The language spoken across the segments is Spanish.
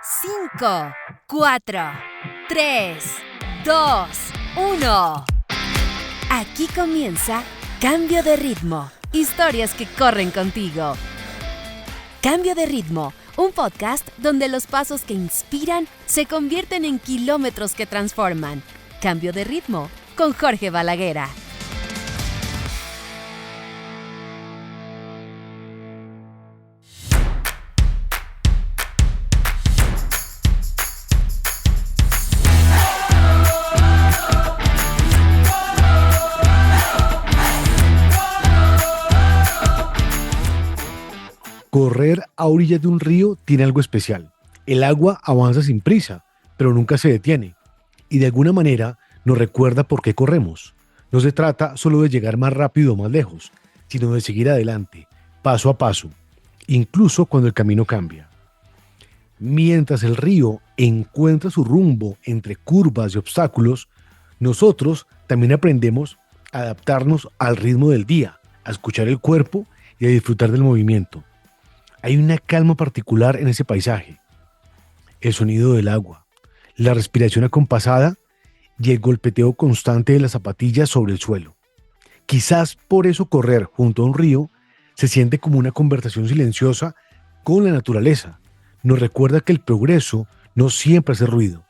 5, 4, 3, 2, 1. Aquí comienza Cambio de Ritmo. Historias que corren contigo. Cambio de Ritmo, un podcast donde los pasos que inspiran se convierten en kilómetros que transforman. Cambio de Ritmo con Jorge Balaguera. Correr a orillas de un río tiene algo especial. El agua avanza sin prisa, pero nunca se detiene. Y de alguna manera nos recuerda por qué corremos. No se trata solo de llegar más rápido o más lejos, sino de seguir adelante, paso a paso, incluso cuando el camino cambia. Mientras el río encuentra su rumbo entre curvas y obstáculos, nosotros también aprendemos a adaptarnos al ritmo del día, a escuchar el cuerpo y a disfrutar del movimiento. Hay una calma particular en ese paisaje. El sonido del agua, la respiración acompasada y el golpeteo constante de las zapatillas sobre el suelo. Quizás por eso correr junto a un río se siente como una conversación silenciosa con la naturaleza. Nos recuerda que el progreso no siempre hace ruido.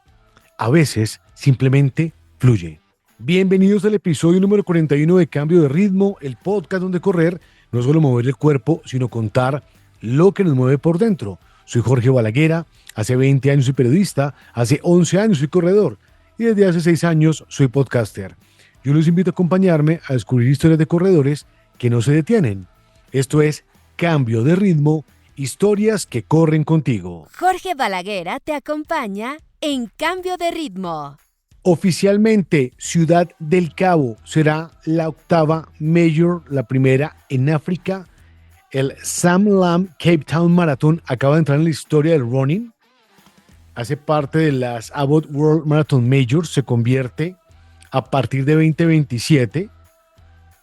A veces simplemente fluye. Bienvenidos al episodio número 41 de Cambio de Ritmo, el podcast donde correr no es solo mover el cuerpo, sino contar lo que nos mueve por dentro. Soy Jorge Balaguera, hace 20 años soy periodista, hace 11 años soy corredor y desde hace 6 años soy podcaster. Yo los invito a acompañarme a descubrir historias de corredores que no se detienen. Esto es Cambio de Ritmo, historias que corren contigo. Jorge Balaguera te acompaña en Cambio de Ritmo. Oficialmente, Ciudad del Cabo será la 8ª Major, la primera en África. El Sam Lam Cape Town Marathon acaba de entrar en la historia del running. Hace parte de las Abbott World Marathon Majors. Se convierte a partir de 2027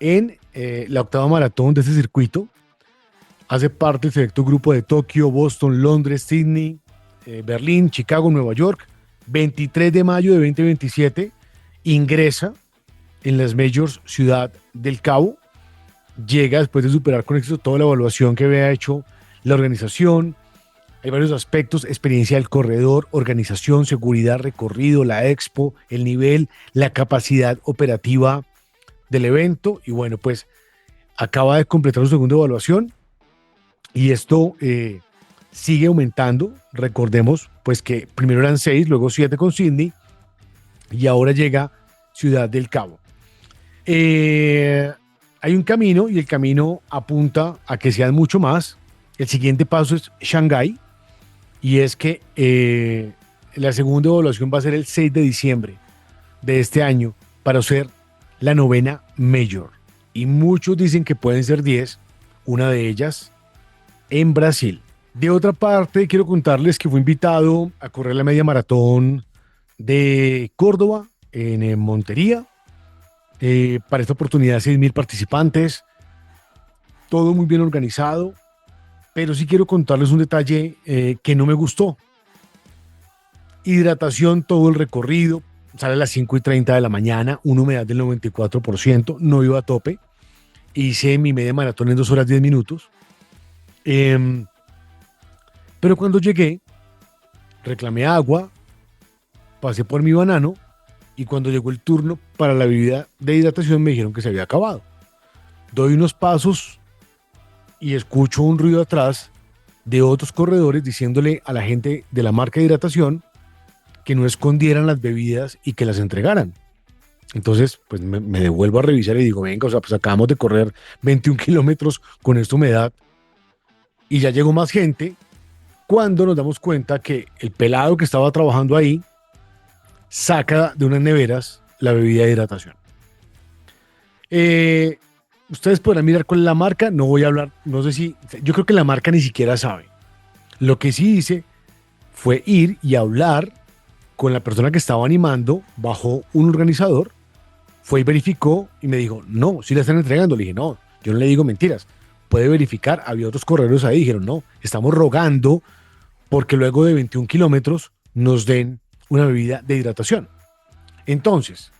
en la 8ª maratón de este circuito. Hace parte del selecto grupo de Tokio, Boston, Londres, Sydney, Berlín, Chicago, Nueva York. 23 de mayo de 2027 ingresa en las Majors Ciudad del Cabo. Llega después de superar con éxito toda la evaluación que había hecho la organización. Hay varios aspectos: experiencia del corredor, organización, seguridad, recorrido, la expo, el nivel, la capacidad operativa del evento. Y bueno, pues acaba de completar su segunda evaluación y esto sigue aumentando. Recordemos pues que primero eran 6, luego 7 con Sydney y ahora llega Ciudad del Cabo. Hay un camino y el camino apunta a que sean mucho más. El siguiente paso es Shanghái y es que la segunda evaluación va a ser el 6 de diciembre de este año para ser la 9ª Major. Y muchos dicen que pueden ser 10, una de ellas en Brasil. De otra parte, quiero contarles que fui invitado a correr la media maratón de Córdoba en Montería. Para esta oportunidad 6,000 participantes, todo muy bien organizado, pero sí quiero contarles un detalle que no me gustó. Hidratación todo el recorrido, sale a las 5:30 de la mañana, una humedad del 94%, no iba a tope, hice mi media maratón en 2 horas 10 minutos, pero cuando llegué, reclamé agua, pasé por mi banano, y cuando llegó el turno para la bebida de hidratación me dijeron que se había acabado. Doy unos pasos y escucho un ruido atrás de otros corredores diciéndole a la gente de la marca de hidratación que no escondieran las bebidas y que las entregaran. Entonces pues me devuelvo a revisar y digo, venga, o sea, pues acabamos de correr 21 kilómetros con esta humedad y ya llegó más gente, cuando nos damos cuenta que el pelado que estaba trabajando ahí saca de unas neveras la bebida de hidratación. Ustedes podrán mirar cuál es la marca, no voy a hablar, no sé si, yo creo que la marca ni siquiera sabe. Lo que sí hice fue ir y hablar con la persona que estaba animando. Bajó un organizador, fue y verificó y me dijo, no, sí la están entregando. Le dije, no, yo no le digo mentiras, puede verificar. Había otros corredores ahí, dijeron, no, estamos rogando porque luego de 21 kilómetros nos den una bebida de hidratación. Entonces,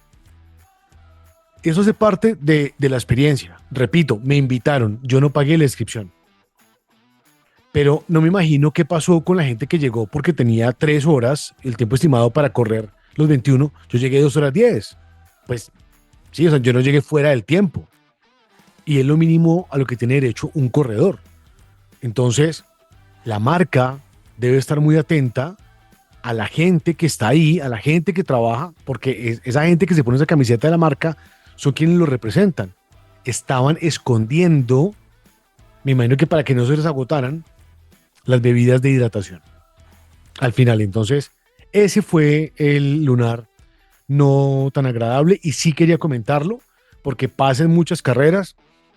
eso hace parte de la experiencia. Repito, me invitaron, yo no pagué la inscripción. Pero no me imagino qué pasó con la gente que llegó porque tenía 3 horas, el tiempo estimado para correr los 21. Yo llegué 2 horas 10. Pues sí, o sea, yo no llegué fuera del tiempo. Y es lo mínimo a lo que tiene derecho un corredor. Entonces, la marca debe estar muy atenta a la gente que está ahí, a la gente que trabaja, porque esa gente que se pone esa camiseta de la marca son quienes lo representan. Estaban escondiendo, me imagino que para que no se les agotaran, las bebidas de hidratación. Al final, entonces, ese fue el lunar no tan agradable y sí quería comentarlo porque pasan muchas carreras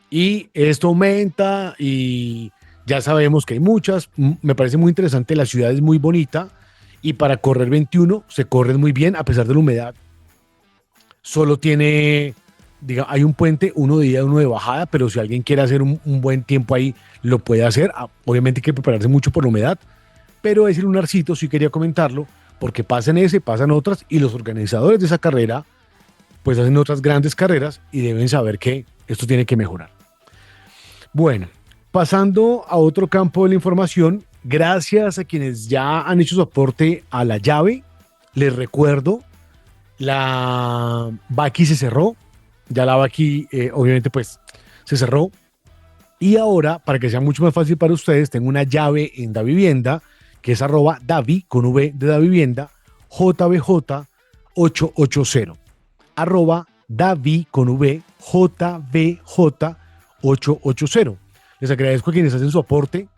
y esto aumenta y ya sabemos que hay muchas. Me parece muy interesante, la ciudad es muy bonita y para correr 21 se corre muy bien a pesar de la humedad. Solo tiene, hay un puente, uno de ida y uno de bajada, pero si alguien quiere hacer un buen tiempo ahí, lo puede hacer. Obviamente hay que prepararse mucho por la humedad, pero ese lunarcito sí quería comentarlo porque pasan ese, pasan otras y los organizadores de esa carrera pues hacen otras grandes carreras y deben saber que esto tiene que mejorar. Bueno, pasando a otro campo de la información, gracias a quienes ya han hecho su aporte a la llave, les recuerdo, la Baki se cerró, ya la Baki obviamente pues se cerró y ahora para que sea mucho más fácil para ustedes tengo una llave en Davivienda que es @Davi con V de Davivienda JBJ 880 @Davi con V JBJ 880. Les agradezco a quienes hacen su aporte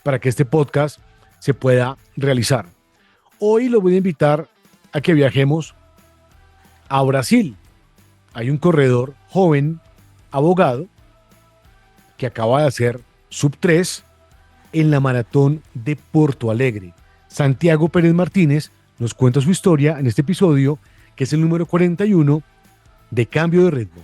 para que este podcast se pueda realizar. Hoy los voy a invitar a que viajemos a Brasil. Hay un corredor joven, abogado, que acaba de hacer sub 3 en la maratón de Porto Alegre. Santiago Pérez Martínez nos cuenta su historia en este episodio, que es el número 41 de Cambio de Ritmo.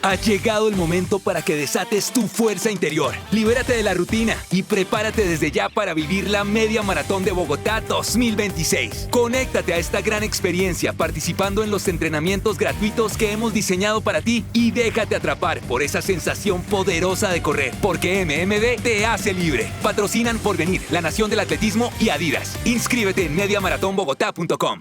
Ha llegado el momento para que desates tu fuerza interior. Libérate de la rutina y prepárate desde ya para vivir la Media Maratón de Bogotá 2026. Conéctate a esta gran experiencia participando en los entrenamientos gratuitos que hemos diseñado para ti y déjate atrapar por esa sensación poderosa de correr, porque MMD te hace libre. Patrocinan Porvenir, La Nación del Atletismo y Adidas. Inscríbete en mediamaratonbogotá.com.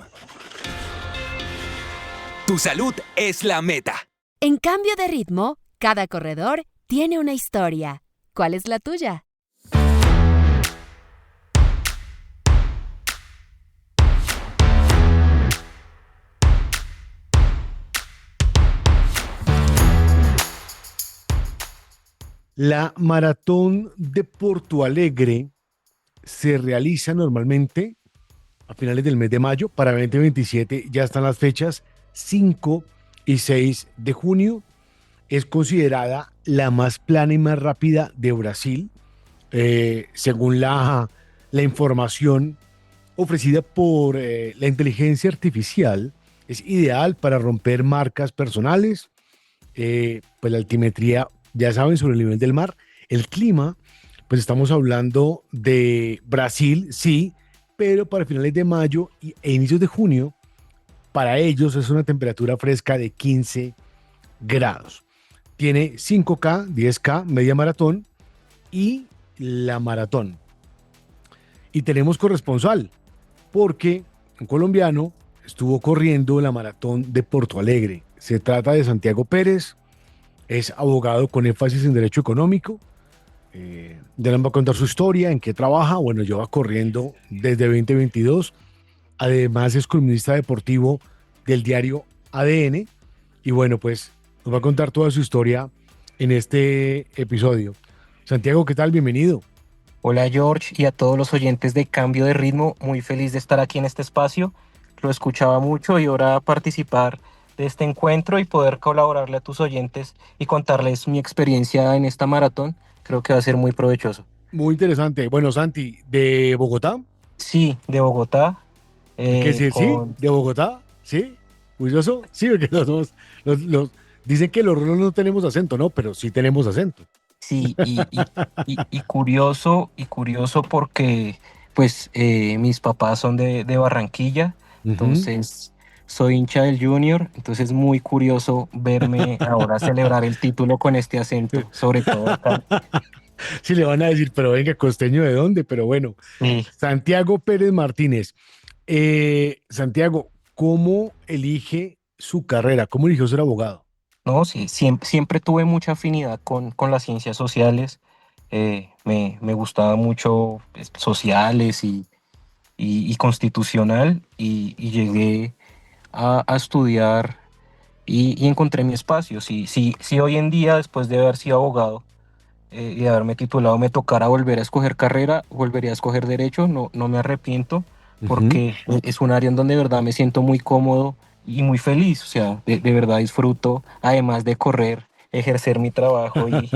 Tu salud es la meta. En Cambio de Ritmo, cada corredor tiene una historia. ¿Cuál es la tuya? La maratón de Porto Alegre se realiza normalmente a finales del mes de mayo. Para 2027 ya están las fechas 5 y 6 de junio. Es considerada la más plana y más rápida de Brasil, según la información ofrecida por la inteligencia artificial. Es ideal para romper marcas personales, pues la altimetría, ya saben, sobre el nivel del mar. El clima, pues estamos hablando de Brasil, sí, pero para finales de mayo e inicios de junio, para ellos es una temperatura fresca de 15 grados. Tiene 5K, 10K, media maratón y la maratón. Y tenemos corresponsal, porque un colombiano estuvo corriendo la maratón de Porto Alegre. Se trata de Santiago Pérez, es abogado con énfasis en derecho económico. Ya nos va a contar su historia, en qué trabaja. Bueno, lleva corriendo desde 2022. Además es columnista deportivo del diario ADN y bueno, pues nos va a contar toda su historia en este episodio. Santiago, ¿qué tal? Bienvenido. Hola George y a todos los oyentes de Cambio de Ritmo, muy feliz de estar aquí en este espacio. Lo escuchaba mucho y ahora participar de este encuentro y poder colaborarle a tus oyentes y contarles mi experiencia en esta maratón, creo que va a ser muy provechoso. Muy interesante. Bueno, Santi, ¿de Bogotá? Sí, de Bogotá. ¿Qué sí? ¿Sí? ¿De Bogotá? ¿Sí? ¿Curioso? Sí, porque dicen que los rolos no tenemos acento, ¿no? Pero sí tenemos acento. Sí, y curioso porque pues mis papás son de Barranquilla, Ujú. entonces soy hincha del Junior, entonces es muy curioso verme ahora celebrar el título con este acento, sobre todo acá. Si le van a decir, pero venga, costeño de dónde, pero bueno. Sí, Santiago Pérez Martínez. Santiago, ¿cómo elige su carrera? ¿Cómo eligió ser abogado? no, sí, siempre tuve mucha afinidad con las ciencias sociales, me gustaba mucho pues, sociales y constitucional y llegué a estudiar y encontré mi espacio. Si hoy en día, después de haber sido abogado y de haberme titulado, me tocara volver a escoger carrera, volvería a escoger derecho, no me arrepiento Ujú. porque es un área en donde de verdad me siento muy cómodo y muy feliz. O sea, de verdad disfruto, además de correr, ejercer mi trabajo y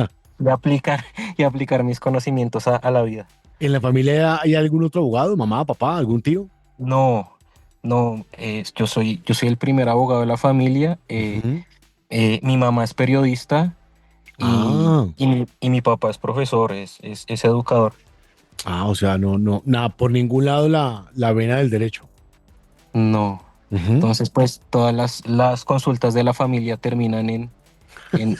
aplicar, y aplicar mis conocimientos a la vida. ¿En la familia hay algún otro abogado? ¿Mamá, papá, algún tío? No, no, yo soy el primer abogado de la familia. Ujú. Mi mamá es periodista Ah, y mi papá es profesor, es educador. o sea, no, no, nada, por ningún lado la vena del derecho. No. Ujú. Entonces, pues todas las consultas de la familia terminan en, en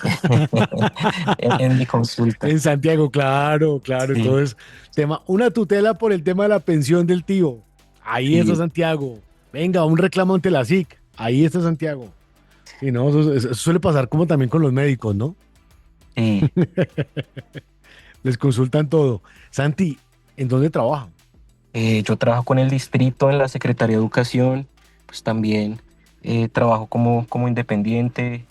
mi consulta. En Santiago, claro, claro. Sí, Entonces, una tutela por el tema de la pensión del tío. Ahí está sí, Santiago. Venga, un reclamo ante la SIC. Ahí está Santiago. Sí, no, eso suele pasar como también con los médicos, ¿no? sí. Les consultan todo. Santi, ¿en dónde trabaja? Yo trabajo con el distrito en la Secretaría de Educación, pues también trabajo como independiente,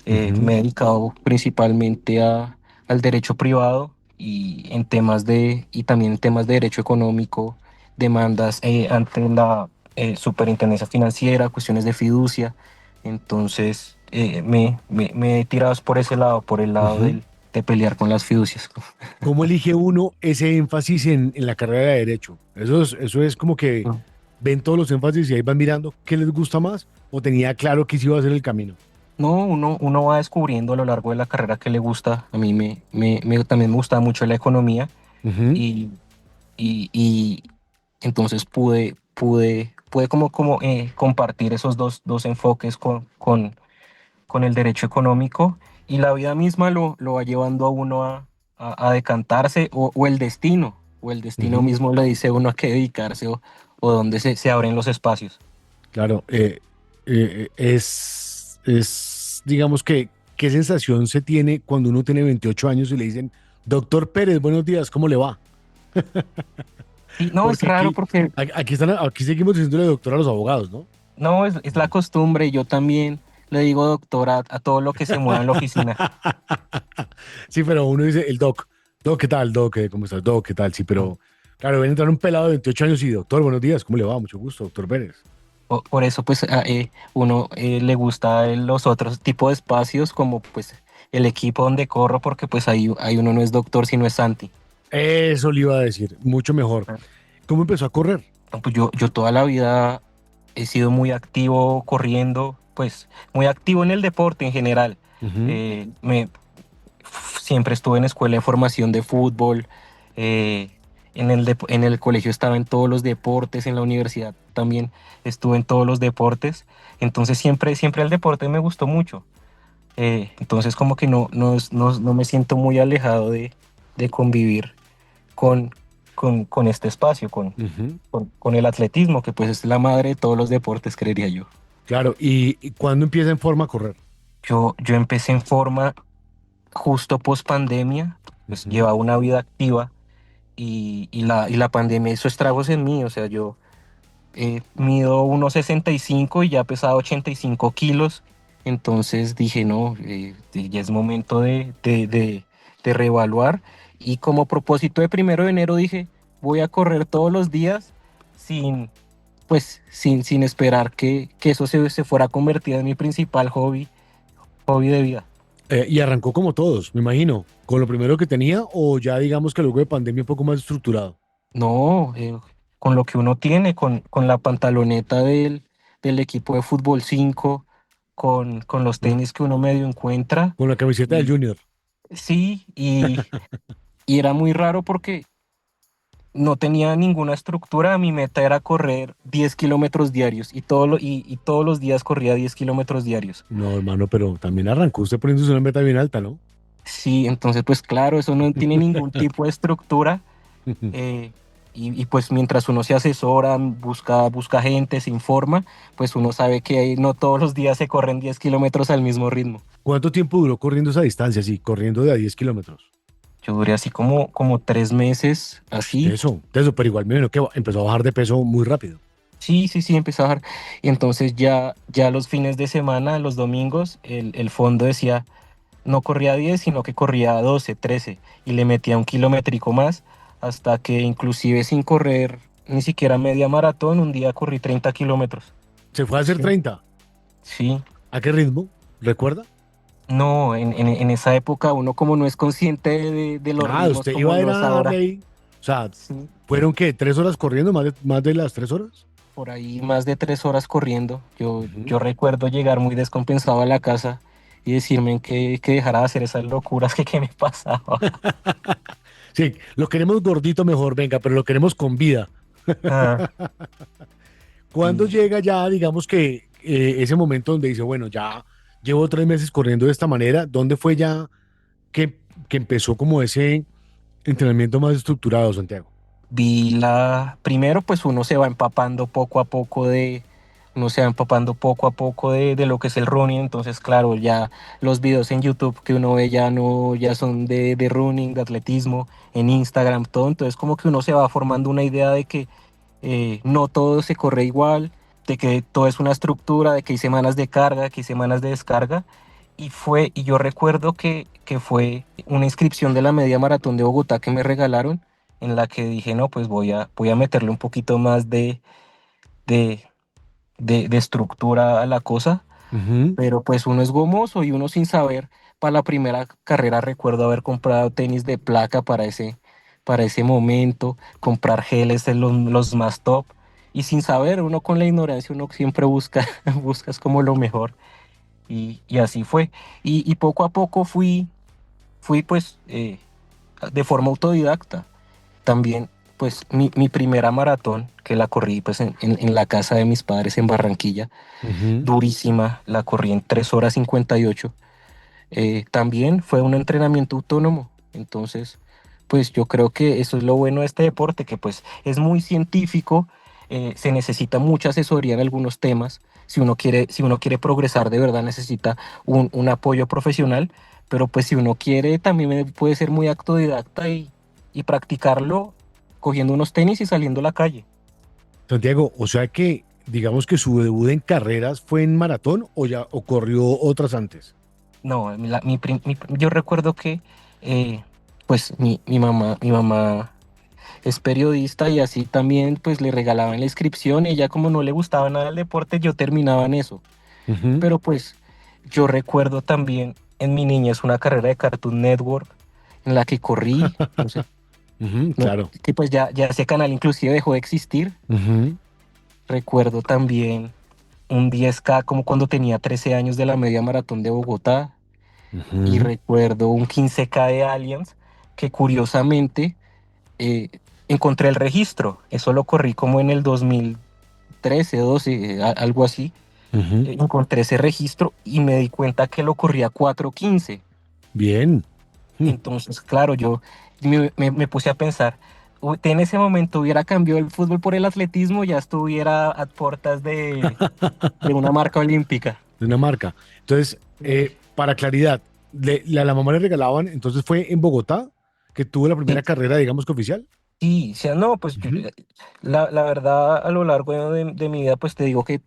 Ujú, me he dedicado principalmente al derecho privado y también en temas de derecho económico, demandas ante la superintendencia financiera, cuestiones de fiducia. Entonces, me he tirado por ese lado, por el lado ujú. de pelear con las fiducias. ¿Cómo elige uno ese énfasis en la carrera de derecho? Eso es como que ven todos los énfasis y ahí van mirando qué les gusta más o tenía claro que sí iba a ser el camino. No, uno va descubriendo a lo largo de la carrera que le gusta. A mí también me gusta mucho la economía Ujú, y, y entonces pude como compartir esos dos enfoques con el derecho económico y la vida misma lo va llevando a uno a decantarse o el destino ujú. mismo le dice a uno a qué dedicarse o dónde se abren los espacios. Claro, digamos que, ¿qué sensación se tiene cuando uno tiene 28 años y le dicen, doctor Pérez, buenos días, ¿cómo le va? Y no, es Porque raro aquí, porque aquí seguimos diciéndole doctor a los abogados, ¿no? no, es la costumbre. Yo también le digo doctora a todo lo que se mueva en la oficina. Sí, pero uno dice, el doc, doc, ¿qué tal? Doc, ¿cómo estás? Doc, ¿qué tal? Sí, Mm. pero claro, ven a entrar un pelado de 28 años y doctor, buenos días, ¿cómo le va? Mucho gusto, doctor Pérez. Por eso, pues, uno le gusta los otros tipos de espacios, como pues el equipo donde corro, porque pues ahí uno no es doctor, sino es Santi. Eso le iba a decir, mucho mejor. Ah. ¿Cómo empezó a correr? No, pues yo toda la vida he sido muy activo corriendo, pues muy activo en el deporte en general. Ujú. Eh, me, Siempre estuve en escuela de formación de fútbol, eh, en el colegio estaba en todos los deportes, en la universidad también estuve en todos los deportes, entonces siempre el deporte me gustó mucho. Entonces como que no me siento muy alejado de convivir con, con este espacio, Ujú. con el atletismo, que pues es la madre de todos los deportes, creería yo. Claro, ¿y cuándo empieza en forma a correr? Yo empecé en forma justo post pandemia, pues Ujú. llevaba una vida activa y la pandemia hizo estragos en mí. O sea, yo mido 1,65 y ya pesaba 85 kilos. Entonces dije, no, ya es momento de reevaluar. Y como propósito de 1 de enero dije, voy a correr todos los días sin, sin esperar que eso se fuera a convertir en mi principal hobby de vida. Y arrancó como todos, me imagino, con lo primero que tenía o ya digamos que luego de pandemia un poco más estructurado, No, con lo que uno tiene, con la pantaloneta del equipo de fútbol 5 con los ¿no? tenis que uno medio encuentra. Con la camiseta del Y Junior. Sí, y era muy raro porque no tenía ninguna estructura. Mi meta era correr 10 kilómetros diarios y todos los días corría 10 kilómetros diarios. No, hermano, pero también arrancó usted poniéndose una meta bien alta, ¿no? Sí, entonces pues claro, eso no tiene ningún tipo de estructura. eh, y pues mientras uno se asesora, busca gente, se informa, pues uno sabe que no todos los días se corren 10 kilómetros al mismo ritmo. ¿Cuánto tiempo duró corriendo esa distancia, así, corriendo de a 10 kilómetros? Yo duré así como 3 meses, así. De eso, pero igual me imagino que empezó a bajar de peso muy rápido. Sí, sí, sí, empecé a bajar. Y entonces ya los fines de semana, los domingos, el fondo decía, no corría 10 sino que corría 12 13 y le metía un kilométrico más, hasta que inclusive sin correr ni siquiera media maratón, un día corrí 30 kilómetros. Se fue a hacer Sí. 30. Sí. ¿A qué ritmo? ¿Recuerda? No, en esa época uno como no es consciente de los Ah, ritmos usted iba como a ir a los darle ahora. ahí. O sea, Sí. ¿fueron qué? ¿3 horas corriendo? ¿Más de las 3 horas? Por ahí más de 3 horas corriendo. Ujú. Yo recuerdo llegar muy descompensado a la casa y decirme que dejara de hacer esas locuras que me pasaba. Sí, lo queremos gordito mejor, venga, pero lo queremos con vida. Ah, ¿Cuándo y llega ya, digamos que ese momento donde dice, bueno, ya llevo 3 meses corriendo de esta manera? ¿Dónde fue ya que empezó como ese entrenamiento más estructurado, Santiago? primero pues uno se va empapando poco a poco de lo que es el running. Entonces claro, ya los videos en YouTube que uno ve ya no, ya son de running, de atletismo, en Instagram, todo. Entonces como que uno se va formando una idea de que no todo se corre igual, de que todo es una estructura, de que hay semanas de carga, que hay semanas de descarga. Y yo recuerdo que fue una inscripción de la media maratón de Bogotá que me regalaron, en la que dije, no, pues voy a meterle un poquito más de, de estructura a la cosa. Ujú. Pero pues uno es gomoso y uno sin saber, para la primera carrera recuerdo haber comprado tenis de placa para ese momento, comprar geles de los más top. Y sin saber, uno con la ignorancia, uno siempre buscas como lo mejor. Y así fue. Y poco a poco fui pues de forma autodidacta. También pues mi primera maratón, que la corrí pues en la casa de mis padres en Barranquilla, Ujú. durísima, la corrí en 3 horas 58. También fue un entrenamiento autónomo. Entonces, pues yo creo que eso es lo bueno de este deporte, que pues es muy científico. Se necesita mucha asesoría en algunos temas. Si uno quiere progresar de verdad, necesita un apoyo profesional, pero pues si uno quiere, también puede ser muy autodidacta y practicarlo cogiendo unos tenis y saliendo a la calle. Santiago, o sea que, digamos que su debut en carreras fue en maratón o ya o corrió otras antes. No, yo recuerdo que pues mi mamá es periodista y así también pues le regalaban la inscripción y ella como no le gustaba nada el deporte, yo terminaba en eso. Ujú. Pero pues yo recuerdo también en mi niñez una carrera de Cartoon Network en la que corrí, no sé, Ujú, no, claro. que pues ya ese canal inclusive dejó de existir. Ujú. Recuerdo también un 10K como cuando tenía 13 años de la media maratón de Bogotá. Y Ujú. recuerdo un 15K de Aliens que curiosamente eh, encontré el registro. Eso lo corrí como en el 2013, 12, algo así. Ujú. Encontré ese registro y me di cuenta que lo corría a 4:15. Bien. Mm. Entonces, claro, yo me puse a pensar, en ese momento hubiera cambiado el fútbol por el atletismo, ya estuviera a puertas de una marca olímpica. De una marca. Entonces, para claridad, a la mamá le regalaban, entonces fue en Bogotá que tuvo la primera Sí, carrera, digamos que oficial. sí, o sea, no, pues Ujú. la verdad a lo largo de mi vida pues te digo que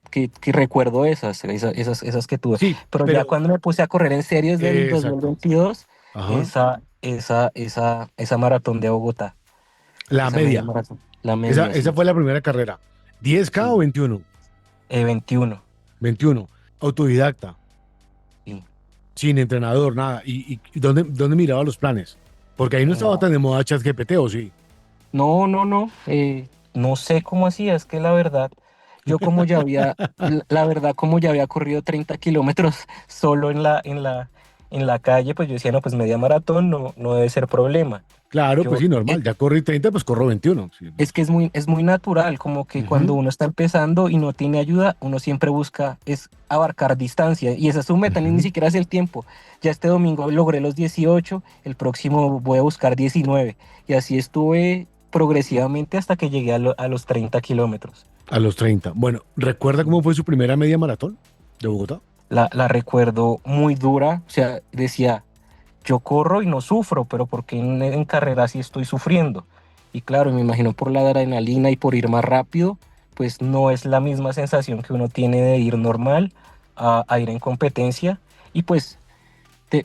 recuerdo esas que tuve, Sí, pero ya pero cuando me puse a correr en serio desde el exacto. 2022, Ajá. esa maratón de Bogotá, La esa media media. maratón, la Esa, media, esa sí, fue la primera carrera. 10K o sí, 21. 21, 21. Autodidacta, sí. sin entrenador, nada. ¿Y dónde miraba los planes? Porque ahí no estaba No, tan de moda ChatGPT, ¿o sí? no, no, no, no sé cómo hacía, es que la verdad, yo como ya había, la verdad como ya había corrido 30 kilómetros solo en la calle, pues yo decía, no, pues media maratón no debe ser problema. Claro, pues Yo, sí, normal. Ya corrí 30, pues corro 21. Sí. es que es muy natural, como que cuando Ujú, uno está empezando y no tiene ayuda, uno siempre busca es abarcar distancia y esa es su meta, ni ujú. siquiera es el tiempo. Ya este domingo logré los 18, el próximo voy a buscar 19 y así estuve progresivamente hasta que llegué a los 30 kilómetros. A los 30. Bueno, ¿recuerda cómo fue su primera media maratón de Bogotá? La recuerdo muy dura, o sea, decía, yo corro y no sufro, pero porque en carrera sí estoy sufriendo? Y claro, me imagino por la adrenalina y por ir más rápido, pues no es la misma sensación que uno tiene de ir normal a ir en competencia. Y pues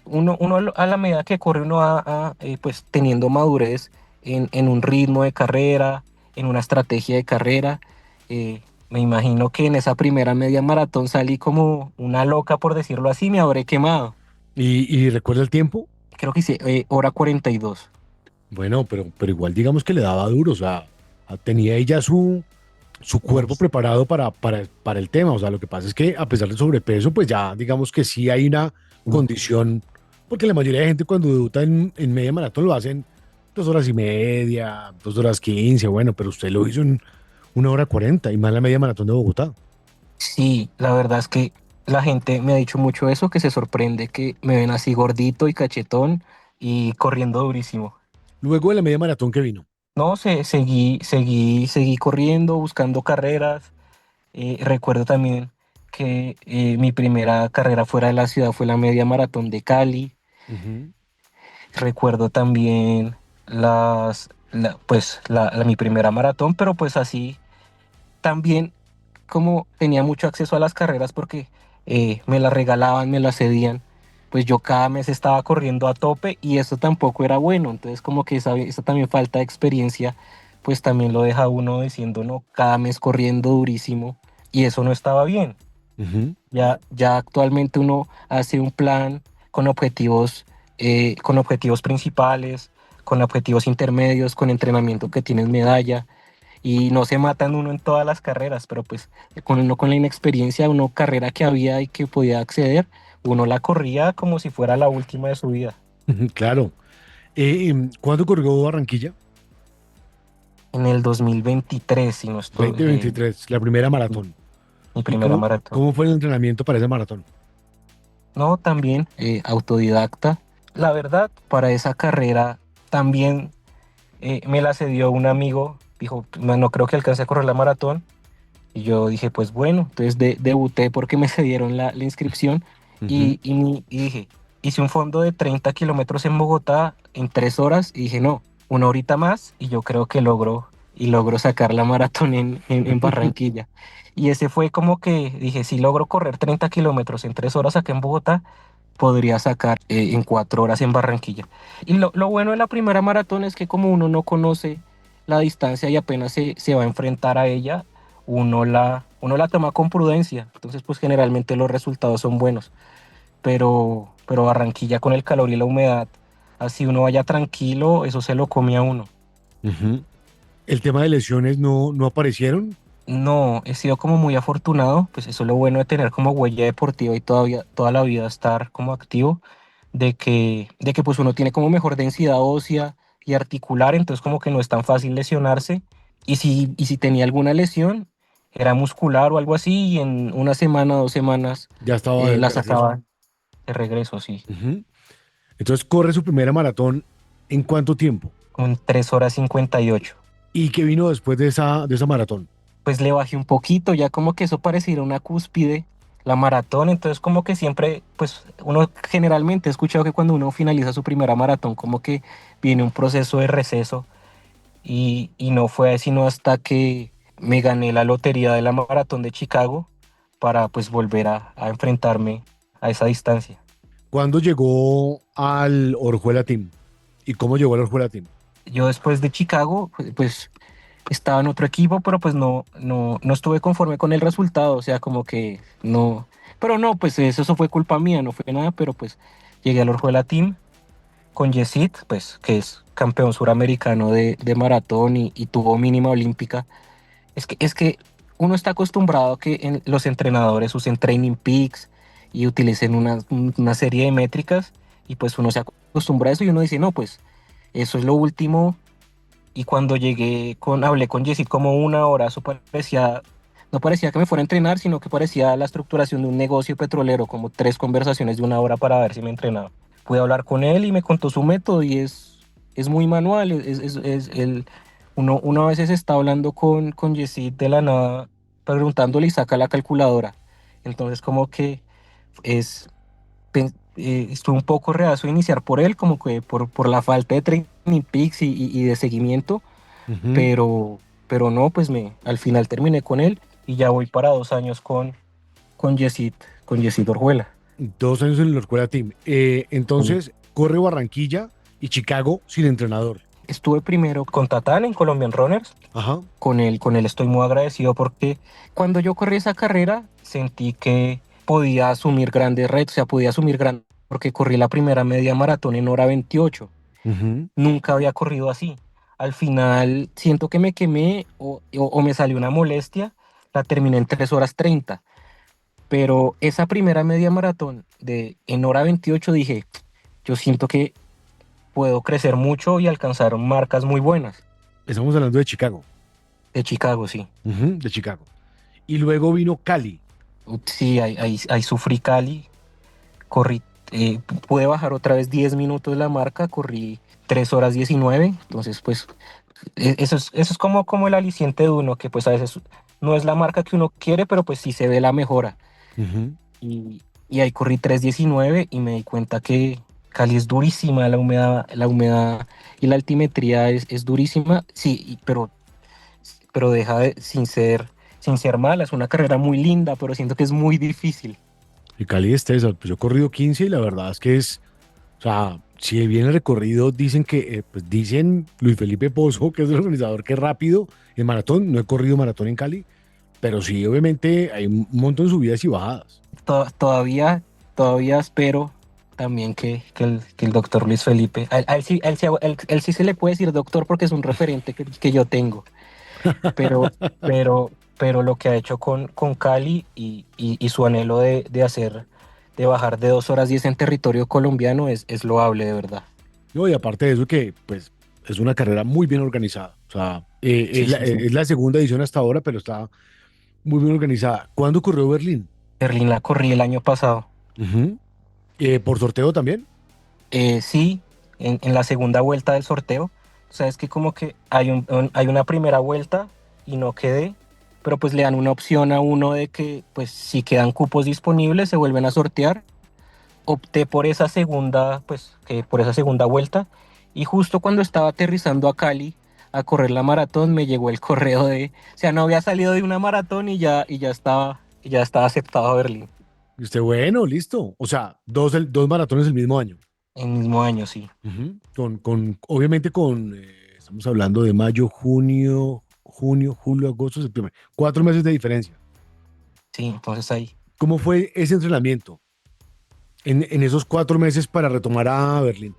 uno a la medida que corre uno pues teniendo madurez en un ritmo de carrera, en una estrategia de carrera. Me imagino que en esa primera media maratón salí como una loca, por decirlo así, me habré quemado. ¿Y recuerda el tiempo? Creo que hice hora 42. Bueno, pero igual digamos que le daba duro, o sea, tenía ella su Uy, cuerpo preparado para el tema. O sea, lo que pasa es que a pesar del sobrepeso, pues ya digamos que sí hay una condición, porque la mayoría de gente cuando debuta en media maratón lo hacen 2 horas y media, 2 horas 15, bueno, pero usted lo hizo en 1 hora 40 y más la media maratón de Bogotá. sí, la verdad es que la gente me ha dicho mucho eso, que se sorprende que me ven así gordito y cachetón y corriendo durísimo. Luego de la media maratón que vino. No, seguí corriendo, buscando carreras. Recuerdo también que mi primera carrera fuera de la ciudad fue la media maratón de Cali. Ujú, Recuerdo también mi primera maratón, pero pues así también como tenía mucho acceso a las carreras porque me las regalaban, me las cedían, pues yo cada mes estaba corriendo a tope y eso tampoco era bueno. Entonces como que esa también falta de experiencia, pues también lo deja uno diciendo, no, cada mes corriendo durísimo y eso no estaba bien. ujú. Ya actualmente uno hace un plan con objetivos principales, con objetivos intermedios, con entrenamiento que tienes medalla y no se matan uno en todas las carreras, pero pues con la inexperiencia, uno carrera que había y que podía acceder, uno la corría como si fuera la última de su vida. Claro. ¿Cuándo corrió Barranquilla? En el 2023, si no estoy, 2023, la primera maratón. mi ¿Y primera maratón. cómo fue el entrenamiento para esa maratón? No, también autodidacta. La verdad, para esa carrera también me la cedió un amigo, dijo, "No, no creo que alcance a correr la maratón". Y yo dije, pues bueno, entonces debuté porque me cedieron la inscripción Ujú, y dije, hice un fondo de 30 kilómetros en Bogotá en 3 horas y dije, no, una horita más y yo creo que logro sacar la maratón en Barranquilla. Y ese fue como que dije, si logro correr 30 kilómetros en 3 horas acá en Bogotá, podría sacar en 4 horas en Barranquilla. Y lo bueno de la primera maratón es que como uno no conoce la distancia y apenas se va a enfrentar a ella, uno la toma con prudencia. Entonces, pues generalmente los resultados son buenos. Pero Barranquilla con el calor y la humedad, así uno vaya tranquilo, eso se lo come a uno. ujú. ¿El tema de lesiones no aparecieron? No, he sido como muy afortunado, pues eso es lo bueno de tener como huella deportiva y todavía toda la vida estar como activo, de que pues uno tiene como mejor densidad ósea y articular, entonces como que no es tan fácil lesionarse. Y si tenía alguna lesión, era muscular o algo así, y en una semana, 2 semanas Ya estaba la de regreso. sacaba de regreso, sí, Ujú. Entonces corre su primera maratón ¿en cuánto tiempo? con 3 horas 58. ¿Y qué vino después de esa maratón? Pues le bajé un poquito, ya como que eso pareciera una cúspide, la maratón, entonces como que siempre, pues uno generalmente he escuchado que cuando uno finaliza su primera maratón, como que viene un proceso de receso y no fue sino hasta que me gané la lotería de la maratón de Chicago para pues volver a enfrentarme a esa distancia. ¿Cuándo llegó al Orjuela Team? ¿Y cómo llegó al Orjuela Team? Yo después de Chicago, pues estaba en otro equipo, pero pues no estuve conforme con el resultado, o sea, como que no, pero no, pues eso fue culpa mía, no fue nada, pero pues llegué al Orjuela Team con Yesid, pues que es campeón suramericano de maratón y tuvo mínima olímpica. Es que uno está acostumbrado a que los entrenadores usen Training Peaks y utilicen una serie de métricas y pues uno se acostumbra a eso y uno dice, no, pues eso es lo último. Y cuando hablé con Yesid como una hora, eso no parecía que me fuera a entrenar, sino que parecía la estructuración de un negocio petrolero, como 3 conversaciones de una hora para ver si me entrenaba. Pude hablar con él y me contó su método y es muy manual. Uno a veces está hablando con Yesid de la nada, preguntándole y saca la calculadora. Entonces como que estuve un poco reacio a iniciar por él, como que por la falta de training peaks y de seguimiento, Ujú. pero no, pues al final terminé con él y ya voy para 2 años con Yesid, con Yesid Orjuela. 2 años en la escuela team. Entonces, corre Barranquilla y Chicago sin entrenador. Estuve primero con Tatán en Colombian Runners. Ajá. Con él estoy muy agradecido porque cuando yo corrí esa carrera sentí que podía asumir grandes retos, o sea, podía asumir grandes, porque corrí la primera media maratón en hora 28. Ujú. Nunca había corrido así. Al final siento que me quemé o me salió una molestia, la terminé en 3 horas 30. Pero esa primera media maratón en hora 28 dije, yo siento que puedo crecer mucho y alcanzar marcas muy buenas. Estamos hablando de Chicago. De Chicago, sí. Ujú, de Chicago. Y luego vino Cali. Sí, ahí sufrí Cali, corrí, pude bajar otra vez 10 minutos la marca, corrí 3 horas 19, entonces pues eso es como el aliciente de uno, que pues a veces no es la marca que uno quiere, pero pues sí se ve la mejora. Ujú. Y ahí corrí 3:19 y me di cuenta que Cali es durísima, la humedad y la altimetría es durísima, sí, pero sin ser mala, es una carrera muy linda, pero siento que es muy difícil. Y Cali es César. Pues yo he corrido 15 y la verdad es que o sea, si bien el recorrido dicen pues dicen Luis Felipe Pozo, que es el organizador, que es rápido en maratón. No he corrido maratón en Cali, pero sí, obviamente hay un montón de subidas y bajadas. Todavía espero también que el doctor Luis Felipe, a él sí se le puede decir doctor porque es un referente que yo tengo, pero, pero lo que ha hecho con Cali y su anhelo de bajar de 2 horas 10 en territorio colombiano es loable, de verdad. No, y aparte de eso que pues es una carrera muy bien organizada. O sea, Sí, sí, sí. es la segunda edición hasta ahora, pero está muy bien organizada. ¿Cuándo ocurrió Berlín? Berlín la corrí el año pasado. Ujú. ¿Por sorteo también? Sí, en la segunda vuelta del sorteo. Sabes que como que hay una primera vuelta y no quedé, pero pues le dan una opción a uno de que pues si quedan cupos disponibles se vuelven a sortear. Opté por esa segunda, pues que por esa segunda vuelta y justo cuando estaba aterrizando a Cali a correr la maratón me llegó el correo o sea, no había salido de una maratón y ya estaba aceptado a Berlín. Y usted, bueno, listo. O sea, dos maratones el mismo año. El mismo año, sí. Ujú. Obviamente estamos hablando de mayo, junio, julio, agosto, septiembre. 4 meses de diferencia. Sí, entonces ahí. ¿Cómo fue ese entrenamiento en esos 4 meses para retomar a Berlín?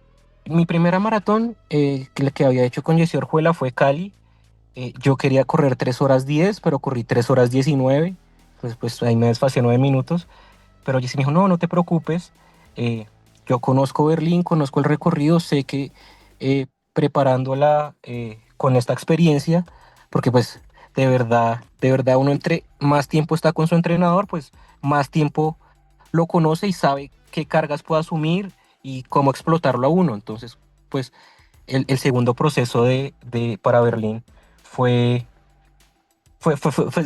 Mi primera maratón que había hecho con Jesse Orjuela fue Cali. Yo quería correr 3 horas 10, pero corrí 3 horas 19. Pues ahí me desfasé 9 minutos. Pero Jesse me dijo, no, no te preocupes. eh, yo conozco Berlín, conozco el recorrido, sé que preparándola con esta experiencia, porque pues de verdad uno entre más tiempo está con su entrenador, pues más tiempo lo conoce y sabe qué cargas puede asumir y cómo explotarlo a uno. Entonces, pues el segundo proceso para Berlín fue,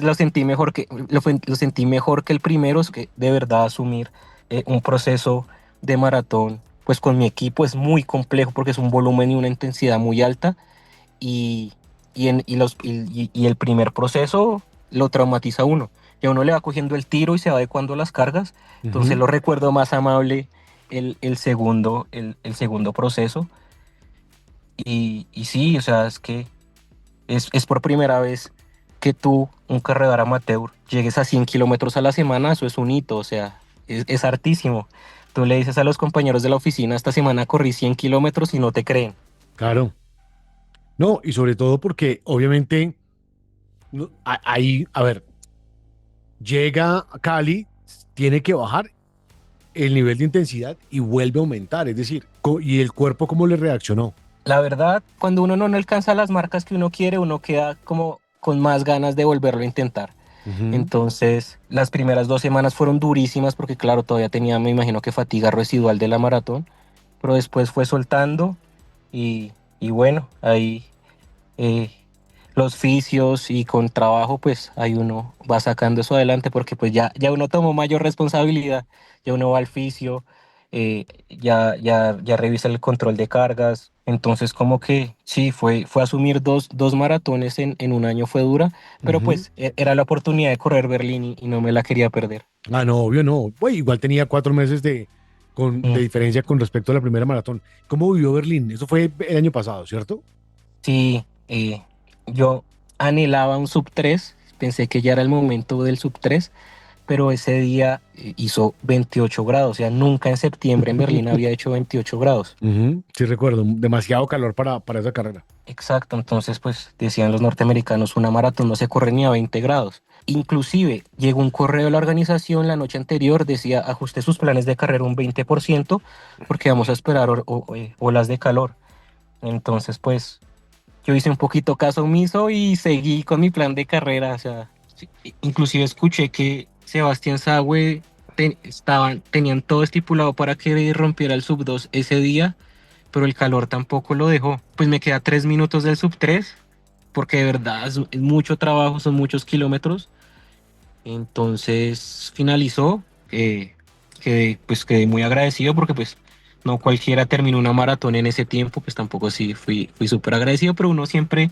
lo sentí mejor que el primero, es que de verdad asumir un proceso de maratón, pues con mi equipo es muy complejo porque es un volumen y una intensidad muy alta y, y el primer proceso lo traumatiza a uno. Ya uno le va cogiendo el tiro y se va adecuando a las cargas, entonces Ujú. lo recuerdo más amable el segundo proceso y sí, o sea, es que es por primera vez que tú, un corredor amateur, llegues a 100 kilómetros a la semana, eso es un hito, o sea, es hartísimo. Tú le dices a los compañeros de la oficina, esta semana corrí 100 kilómetros y no te creen. Claro. No, y sobre todo porque obviamente ahí, a ver, llega a Cali, tiene que bajar el nivel de intensidad y vuelve a aumentar, es decir, ¿y el cuerpo cómo le reaccionó? La verdad, cuando uno no alcanza las marcas que uno quiere, uno queda como con más ganas de volverlo a intentar. Ujú, Entonces, las primeras 2 semanas fueron durísimas porque, claro, todavía tenía, me imagino que fatiga residual de la maratón, pero después fue soltando y bueno, ahí eh, los fisios y con trabajo, pues ahí uno va sacando eso adelante porque pues ya uno tomó mayor responsabilidad, ya uno va al fisio, ya revisa el control de cargas, entonces como que sí, fue asumir dos maratones en un año fue dura, pero ujú. pues era la oportunidad de correr Berlín y no me la quería perder. Ah, no, obvio no. Güey, igual tenía 4 meses de Mm, diferencia con respecto a la primera maratón. ¿Cómo vivió Berlín? Eso fue el año pasado, ¿cierto? Sí, yo anhelaba un sub 3, pensé que ya era el momento del sub 3, pero ese día hizo 28 grados, o sea, nunca en septiembre en Berlín había hecho 28 grados. Ujú, sí, recuerdo. Demasiado calor para esa carrera. Exacto, entonces pues decían los norteamericanos, una maratón no se corre ni a 20 grados. Inclusive llegó un correo de la organización la noche anterior, decía ajuste sus planes de carrera un 20% porque vamos a esperar olas de calor. Entonces pues yo hice un poquito caso omiso y seguí con mi plan de carrera. O sea, sí, inclusive escuché que Sebastián Saue tenían todo estipulado para que rompiera el sub 2 ese día, pero el calor tampoco lo dejó. Pues me queda 3 minutos del sub 3 porque de verdad es mucho trabajo, son muchos kilómetros. Entonces finalizó, pues quedé muy agradecido porque pues no cualquiera terminó una maratón en ese tiempo, pues tampoco sí fui súper agradecido, pero uno siempre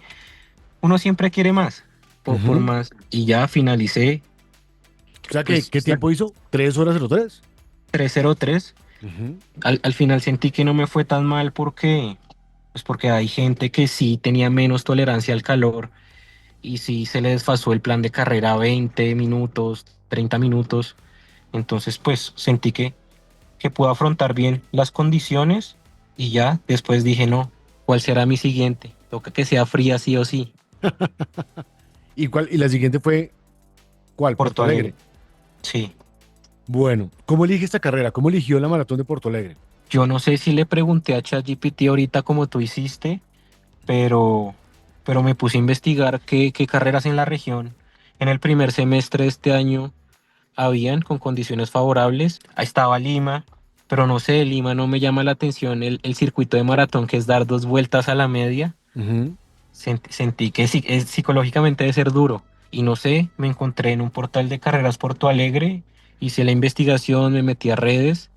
quiere más, por Ujú. más. Y ya finalicé, O sea, pues ¿qué tiempo hizo? ¿3 horas 03? 3:03. Ujú, Al final sentí que no me fue tan mal porque hay gente que sí tenía menos tolerancia al calor y sí se le desfasó el plan de carrera a 20 minutos, 30 minutos. Entonces, pues sentí que puedo afrontar bien las condiciones y ya después dije, no, ¿cuál será mi siguiente? Toca que sea fría sí o sí. ¿Y la siguiente fue cuál? Porto Porto Alegre. Alegre. Sí. Bueno, ¿cómo elige esta carrera? ¿Cómo eligió la maratón de Porto Alegre? Yo no sé si le pregunté a ChatGPT ahorita como tú hiciste, pero, pero me puse a investigar qué carreras en la región en el primer semestre de este año habían con condiciones favorables. Ahí estaba Lima, pero no sé, Lima no me llama la atención el circuito de maratón que es dar 2 vueltas a la media. Ujú. Sentí que psicológicamente debe ser duro. Y no sé, me encontré en un portal de carreras Porto Alegre, hice la investigación, me metí a redes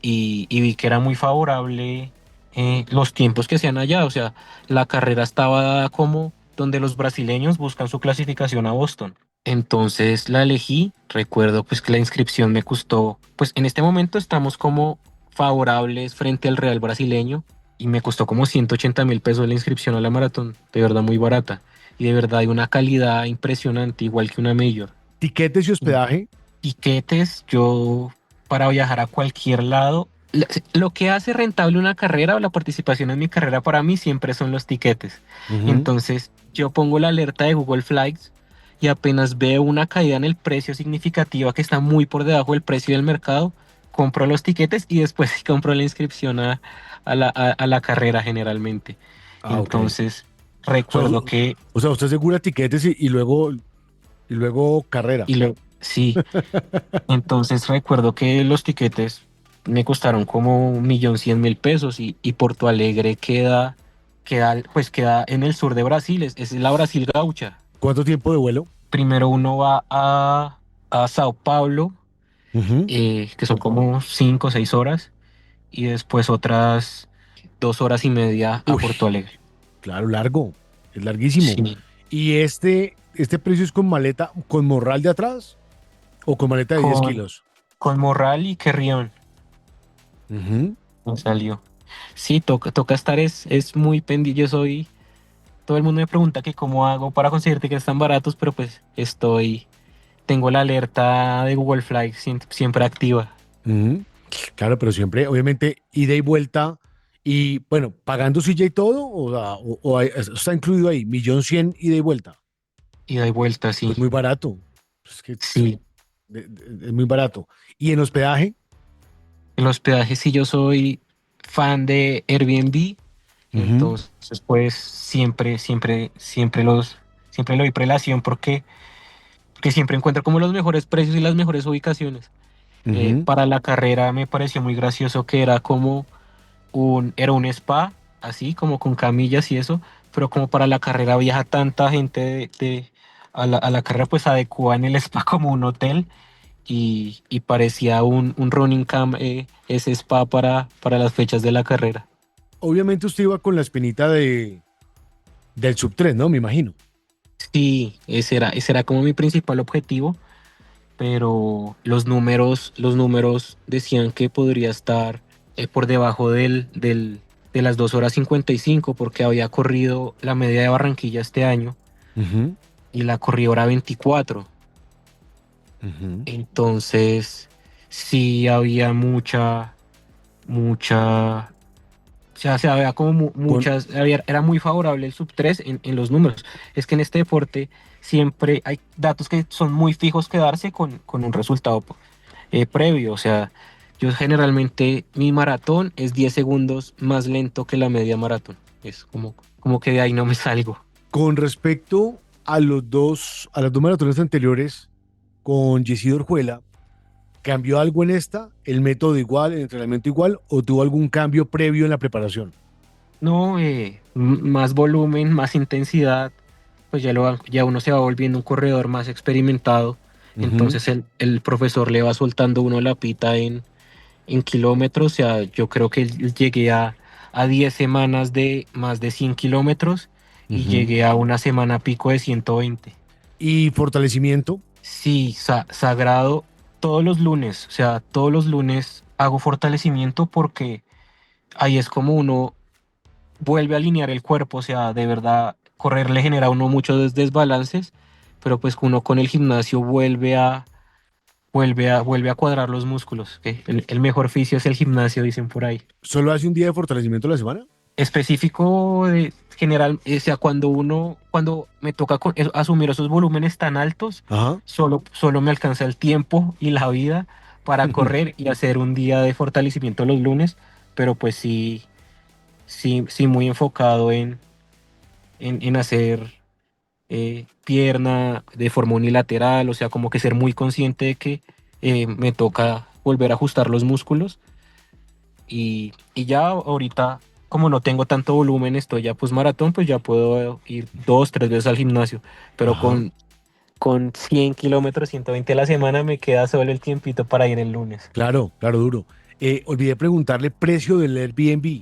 y vi que era muy favorable los tiempos que hacían allá. O sea, la carrera estaba dada como donde los brasileños buscan su clasificación a Boston. Entonces la elegí. Recuerdo pues que la inscripción me costó, pues en este momento estamos como favorables frente al Real brasileño y me costó como 180.000 pesos la inscripción a la maratón. De verdad muy barata. Y de verdad hay una calidad impresionante, igual que una mayor. Tiquetes y hospedaje. Tiquetes, yo para viajar a cualquier lado, lo que hace rentable una carrera o la participación en mi carrera para mí siempre son los tiquetes. Ujú. Entonces yo pongo la alerta de Google Flights y apenas veo una caída en el precio significativa que está muy por debajo del precio del mercado, compro los tiquetes y después sí compro la inscripción a la carrera generalmente. Ah, ok. Entonces O sea, recuerdo que, usted asegura tiquetes y luego carrera. sí. Entonces recuerdo que los tiquetes me costaron como 1.100.000 pesos y Porto Alegre pues queda en el sur de Brasil, es la Brasil gaucha. ¿Cuánto tiempo de vuelo? Primero uno va a Sao Paulo, Ujú. que son como 5 o 6 horas, y después otras 2 horas y media a Uy, Porto Alegre. claro, largo. Es larguísimo. Sí, ¿Y este precio es con maleta, con morral de atrás o con maleta de 10 con, kilos? con Morral y Querrión Ujú. me salió. Sí, toca estar, es muy pendiente. Yo soy Todo el mundo me pregunta que cómo hago para conseguir tickets tan baratos, pero pues tengo la alerta de Google Flights siempre activa. Ujú. Claro, pero siempre, obviamente, ida y vuelta. Y bueno, pagando silla y todo, eso está incluido ahí, 1.100.000 ida y vuelta. Y da vuelta, Pues sí. muy barato. Es que Sí. es muy barato. ¿Y en hospedaje? El hospedaje, sí, yo soy fan de Airbnb, Ujú, entonces pues siempre le doy prelación porque siempre encuentro como los mejores precios y las mejores ubicaciones. ujú. Para la carrera me pareció muy gracioso que era como era un spa, así como con camillas y eso, pero como para la carrera viaja tanta gente a la carrera, pues adecúan el spa como un hotel y parecía un running camp, ese spa para las fechas de la carrera. Obviamente usted iba con la espinita del sub 3, ¿no? Me imagino. Sí, ese era como mi principal objetivo, pero los números decían que podría estar por debajo de las 2 horas 55 porque había corrido la media de Barranquilla este año Ujú, y la corrí hora 24. ujú. Entonces, sí había mucha, o sea, se había como Con, era muy favorable el sub 3 en los números. Es que en este deporte siempre hay datos que son muy fijos que darse con un resultado previo. O sea, yo generalmente mi maratón es 10 segundos más lento que la media maratón. Es como que de ahí no me salgo. con respecto a las dos maratones anteriores con Yesid Orjuela, ¿cambió algo en esta? ¿El método igual, el entrenamiento igual o tuvo algún cambio previo en la preparación? No, más volumen, más intensidad, pues ya uno se va volviendo un corredor más experimentado. Ujú, Entonces el profesor le va soltando uno la pita en kilómetros. O sea, yo creo que llegué a 10 semanas de más de 100 kilómetros y ujú. llegué a una semana pico de 120. ¿Y fortalecimiento? Sí, sagrado todos los lunes. O sea, todos los lunes hago fortalecimiento porque ahí es como uno vuelve a alinear el cuerpo, o sea, de verdad, correr le genera a uno muchos desbalances, pero pues uno con el gimnasio vuelve a cuadrar los músculos, que el mejor fisio es el gimnasio, dicen por ahí. ¿Solo hace un día de fortalecimiento a la semana? Específico de general, o sea, cuando me toca asumir esos volúmenes tan altos, Ajá. solo me alcanza el tiempo y la vida para correr y hacer un día de fortalecimiento los lunes, pero pues sí, sí muy enfocado en hacer pierna de forma unilateral, o sea, como que ser muy consciente de que me toca volver a ajustar los músculos y ya ahorita, como no tengo tanto volumen, estoy ya pues maratón, pues ya puedo ir 2, 3 veces al gimnasio, pero Ajá. con 100 kilómetros, 120 a la semana me queda solo el tiempito para ir el lunes. Claro, claro, duro. Olvidé preguntarle precio del Airbnb.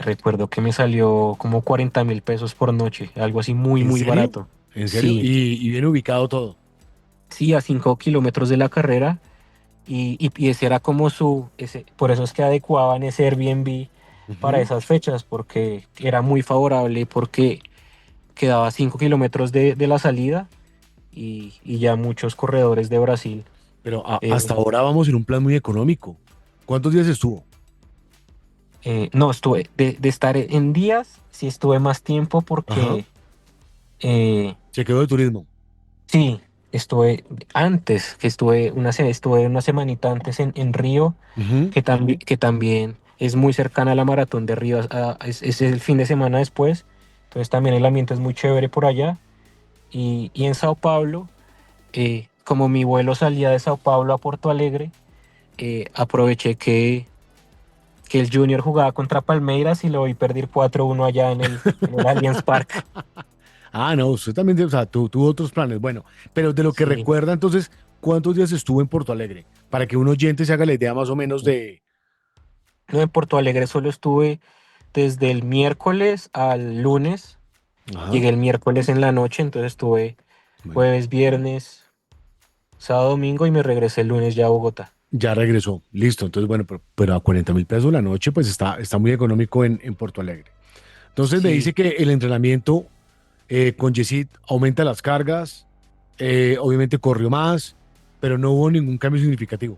Recuerdo que me salió como 40.000 pesos por noche, algo así muy, ¿En muy serio? barato. ¿En serio? Sí, Y bien ubicado todo. sí, a 5 kilómetros de la carrera. Y ese era como por eso es que adecuaban ese Airbnb para Ujú. esas fechas, porque era muy favorable, porque quedaba 5 kilómetros de la salida y ya muchos corredores de Brasil. Pero eh, hasta ahora vamos en un plan muy económico. ¿Cuántos días estuvo? no, estuve, de estar en días, sí estuve más tiempo Ajá. porque eh, Se quedó de turismo. sí, estuve antes, estuve una semanita antes en Río, Ujú. que también es muy cercana a la maratón de Río, es el fin de semana después, entonces también el ambiente es muy chévere por allá. Y en Sao Paulo, como mi vuelo salía de Sao Paulo a Porto Alegre, aproveché que el Junior jugaba contra Palmeiras y lo vi perder 4-1 allá en el Allianz Parque. Ah, no, usted también, o sea, tuvo otros planes. Bueno, pero de lo que Sí. recuerda, entonces, ¿cuántos días estuvo en Porto Alegre? Para que un oyente se haga la idea más o menos de... No, en Porto Alegre solo estuve desde el miércoles al lunes. Ajá. Llegué el miércoles en la noche, entonces estuve Bueno, jueves, viernes, sábado, domingo y me regresé el lunes ya a Bogotá. ya regresó. Listo. Entonces, bueno, pero a 40.000 pesos la noche, pues está muy económico en Porto Alegre. Entonces me dice Sí, que el entrenamiento con Yesid aumenta las cargas, obviamente corrió más, pero no hubo ningún cambio significativo.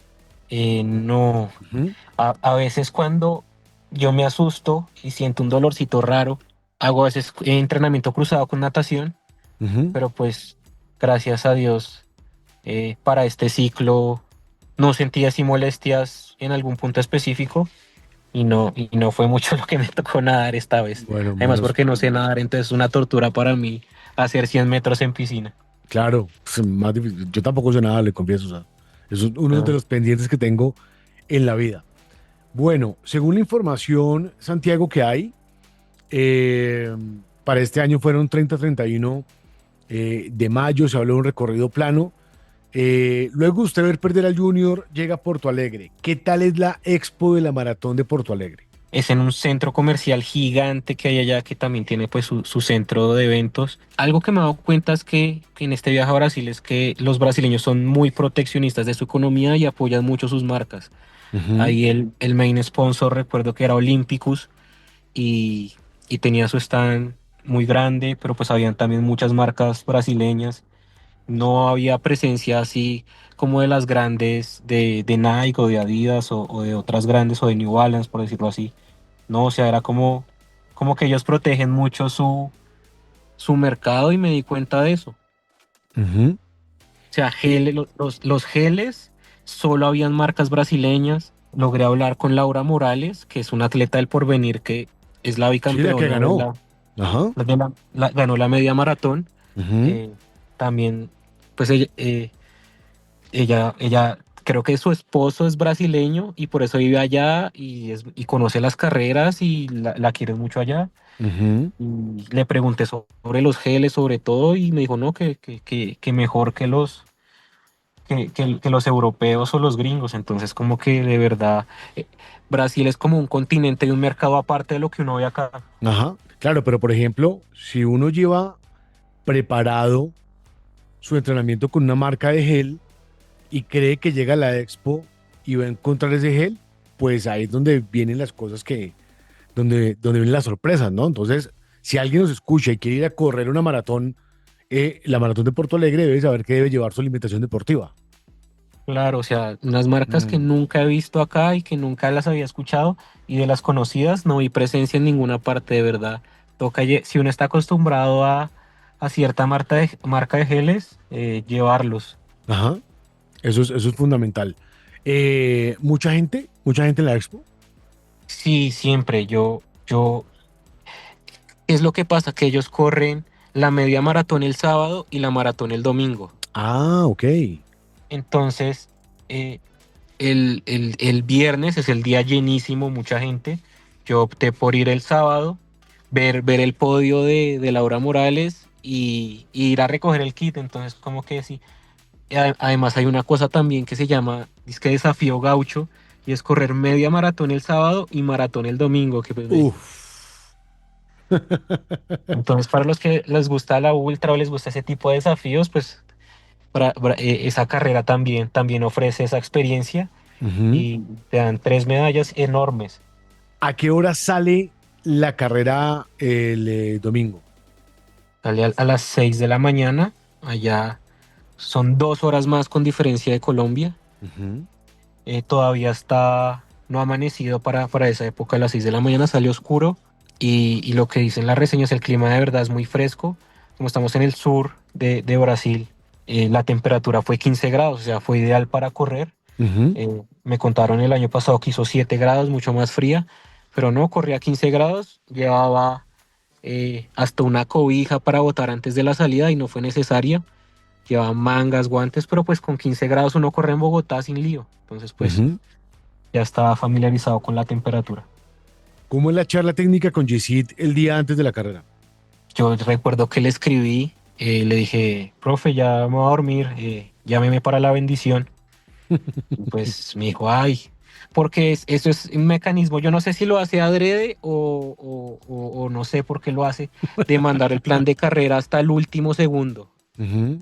no. Ujú, A veces cuando yo me asusto y siento un dolorcito raro, hago a veces entrenamiento cruzado con natación, ujú. pero pues gracias a Dios para este ciclo no sentí así molestias en algún punto específico y no fue mucho lo que me tocó nadar esta vez. Bueno, Además menos, porque no sé nadar, entonces es una tortura para mí hacer 100 metros en piscina. claro, es más difícil. Yo tampoco sé nada, le confieso. O sea, eso es uno de Ah, los pendientes que tengo en la vida. Bueno, según la información, Santiago, que hay, eh, para este año fueron 30-31 de mayo, se habló de un recorrido plano. Luego usted ver perder al Junior, llega a Porto Alegre. ¿Qué tal es la expo de la maratón de Porto Alegre? Es en un centro comercial gigante que hay allá que también tiene pues su centro de eventos. Algo que me he dado cuenta es que en este viaje a Brasil es que los brasileños son muy proteccionistas de su economía y apoyan mucho sus marcas. Ujú, Ahí el main sponsor recuerdo que era Olímpicos y, y tenía su stand muy grande, pero pues habían también muchas marcas brasileñas. No había presencia así como de las grandes de Nike o de Adidas o de otras grandes o de New Balance, por decirlo así. No, o sea, era como que ellos protegen mucho su mercado y me di cuenta de eso. ujú. O sea, los geles, solo habían marcas brasileñas. Logré hablar con Laura Morales, que es una atleta del porvenir que es la Sí, la que bicampeona de ganó. Ajá. ganó la media maratón. Ujú, Eh, también, pues ella, creo que su esposo es brasileño y por eso vive allá y conoce las carreras y la quiere mucho allá. ujú. Y le pregunté sobre los geles, sobre todo, y me dijo, no, que mejor que los europeos o los gringos. Entonces, como que de verdad, Brasil es como un continente y un mercado aparte de lo que uno ve acá. Ajá. Claro, pero por ejemplo, si uno lleva preparado su entrenamiento con una marca de gel y cree que llega a la expo y va a encontrar ese gel, pues ahí es donde vienen las cosas donde vienen las sorpresas, ¿no? Entonces, si alguien nos escucha y quiere ir a correr una maratón, la maratón de Porto Alegre debe saber que debe llevar su alimentación deportiva. Claro, o sea, unas marcas que Mm. nunca he visto acá y que nunca las había escuchado y de las conocidas no vi presencia en ninguna parte de verdad. Si uno está acostumbrado a cierta marca de geles, llevarlos. Ajá, eso es fundamental. Mucha gente en la expo. Sí, siempre. ¿Qué es lo que pasa? Que ellos corren la media maratón el sábado y la maratón el domingo. Ah, ok. Entonces, eh, el viernes es el día llenísimo, mucha gente. Yo opté por ir el sábado, ver el podio de Laura Morales y ir a recoger el kit. Entonces, como que sí. Además, hay una cosa también que se llama, es que desafío gaucho, y es correr media maratón el sábado y maratón el domingo. Uf. Entonces, para los que les gusta la ultra o les gusta ese tipo de desafíos, pues esa carrera también ofrece esa experiencia Ujú. y te dan 3 medallas enormes. ¿A qué hora sale la carrera el domingo? Sale a las 6 de la mañana, allá son 2 horas más con diferencia de Colombia. Ujú, Todavía no ha amanecido para esa época, a las 6 de la mañana sale oscuro y lo que dicen las reseñas, el clima de verdad es muy fresco. Como estamos en el sur de Brasil, la temperatura fue 15 grados, o sea, fue ideal para correr. ujú, Me contaron el año pasado que hizo 7 grados, mucho más fría, pero no, corría 15 grados, llevaba hasta una cobija para botar antes de la salida y no fue necesaria. Llevaba mangas, guantes, pero pues con 15 grados uno corre en Bogotá sin lío. Entonces pues ujú. ya estaba familiarizado con la temperatura. ¿Cómo es la charla técnica con Yesid el día antes de la carrera? Yo recuerdo que le escribí, le dije, profe, ya me voy a dormir, llámeme para la bendición. Y pues me dijo, ay, porque eso es un mecanismo, yo no sé si lo hace adrede o no sé por qué lo hace, de mandar el plan de carrera hasta el último segundo, Ujú,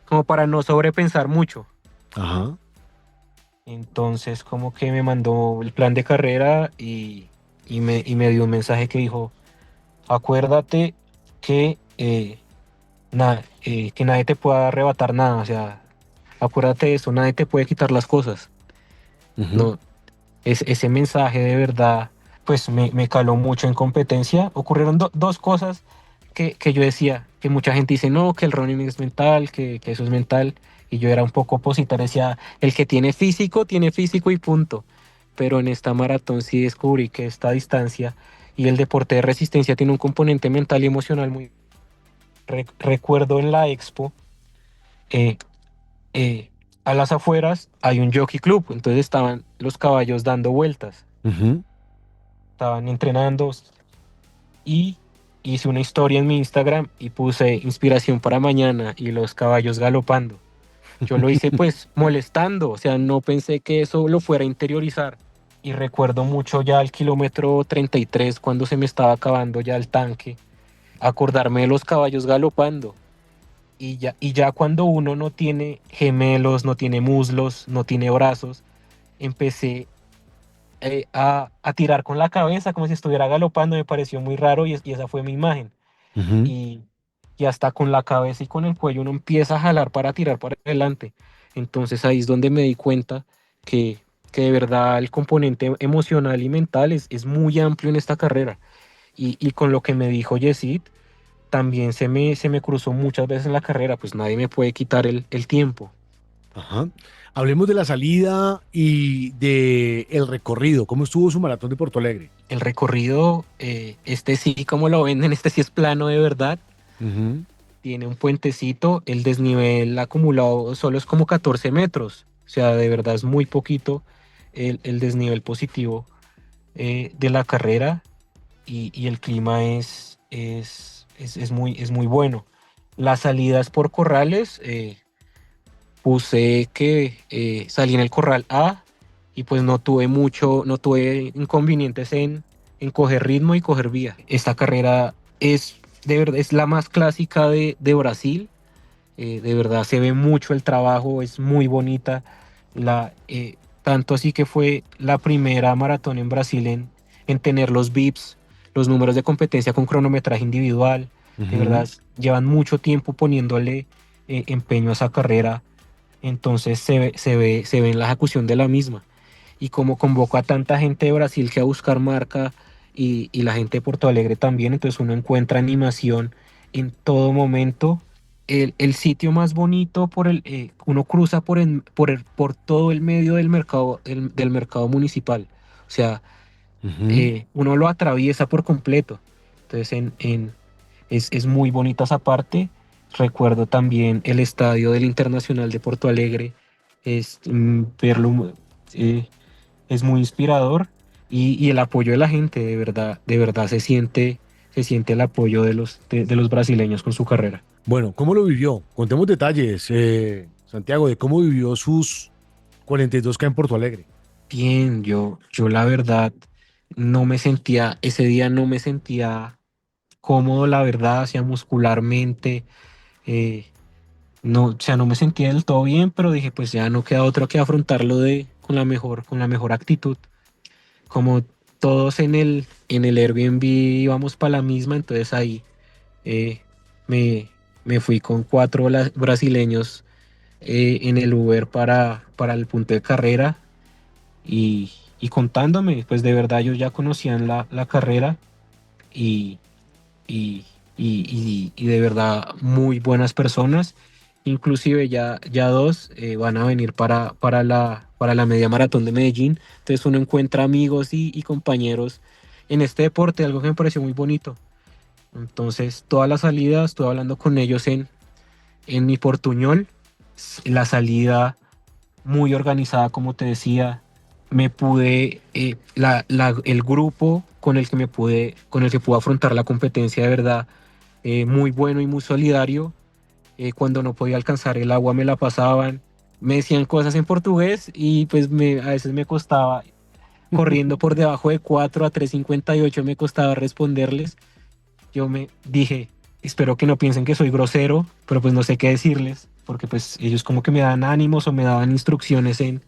como para no sobrepensar mucho. ajá. Entonces como que me mandó el plan de carrera y me dio un mensaje que dijo, acuérdate que, que nadie te pueda arrebatar nada, o sea, acuérdate de eso, nadie te puede quitar las cosas. Ujú, No, ese mensaje de verdad, pues me caló mucho en competencia. Ocurrieron dos cosas que yo decía, que mucha gente dice, no, que el running es mental, que eso es mental. y yo era un poco opositor, decía, el que tiene físico y punto. Pero en esta maratón sí descubrí que esta distancia y el deporte de resistencia tiene un componente mental y emocional muy... recuerdo en la expo, eh, eh, a las afueras hay un jockey club, entonces estaban los caballos dando vueltas, Ujú. estaban entrenando y hice una historia en mi Instagram y puse inspiración para mañana y los caballos galopando. Yo lo hice pues molestando, o sea, no pensé que eso lo fuera a interiorizar. Y recuerdo mucho ya al kilómetro 33 cuando se me estaba acabando ya el tanque, acordarme de los caballos galopando. Y ya cuando uno no tiene gemelos, no tiene muslos, no tiene brazos, empecé a tirar con la cabeza como si estuviera galopando, me pareció muy raro y esa fue mi imagen. Ujú. Y, y hasta con la cabeza y con el cuello uno empieza a jalar para tirar para adelante. Entonces ahí es donde me di cuenta que, que de verdad el componente emocional y mental es muy amplio en esta carrera. Y con lo que me dijo Yesid, también se me cruzó muchas veces en la carrera, pues nadie me puede quitar el tiempo. Ajá. Hablemos de la salida y de el recorrido. ¿Cómo estuvo su maratón de Porto Alegre? El recorrido, este sí, como lo venden, este sí es plano de verdad. Ujú. Tiene un puentecito, el desnivel acumulado solo es como 14 metros, o sea, de verdad es muy poquito el desnivel positivo de la carrera y el clima es muy bueno. Las salidas por corrales, puse que salí en el corral A y pues no tuve inconvenientes en coger ritmo y coger vía. Esta carrera es de verdad, es la más clásica de Brasil. De verdad se ve mucho el trabajo, es muy bonita. Tanto así que fue la primera maratón en Brasil en tener los VIPs, los números de competencia con cronometraje individual. De Ujú. verdad, llevan mucho tiempo poniéndole empeño a esa carrera, entonces se ve en la ejecución de la misma. Y como convoco a tanta gente de Brasil que a buscar marca y la gente de Porto Alegre también, entonces uno encuentra animación en todo momento. El sitio más bonito uno cruza por todo el medio del mercado municipal. O sea, Ujú. uno lo atraviesa por completo. Entonces es muy bonita esa parte. Recuerdo también el estadio del Internacional de Porto Alegre. Verlo eh, es muy inspirador y el apoyo de la gente, de verdad se siente el apoyo de los brasileños con su carrera. Bueno, ¿cómo lo vivió? Contemos detalles, Santiago, de cómo vivió sus 42K en Porto Alegre. Bien, yo la verdad ese día no me sentía cómodo, la verdad, hacia muscularmente. eh, No, o sea, no me sentía del todo bien, pero dije, pues ya no queda otro que afrontarlo con la mejor actitud. Como todos en el Airbnb íbamos para la misma, entonces ahí eh, me, me fui con cuatro brasileños en el Uber para el punto de carrera y contándome, pues de verdad ellos ya conocían la carrera y, y, y de verdad muy buenas personas. Inclusive ya dos van a venir para la media maratón de Medellín. Entonces uno encuentra amigos y compañeros en este deporte, algo que me pareció muy bonito. Entonces todas las salidas, estuve hablando con ellos en mi Portuñol. La salida muy organizada, como te decía. El grupo con el que pude afrontar la competencia de verdad, muy bueno y muy solidario. Cuando no podía alcanzar el agua me la pasaban, me decían cosas en portugués y pues a veces me costaba, corriendo por debajo de 4 a 3:58 me costaba responderles. Yo me dije, espero que no piensen que soy grosero, pero pues no sé qué decirles, porque pues ellos como que me daban ánimos o me daban instrucciones en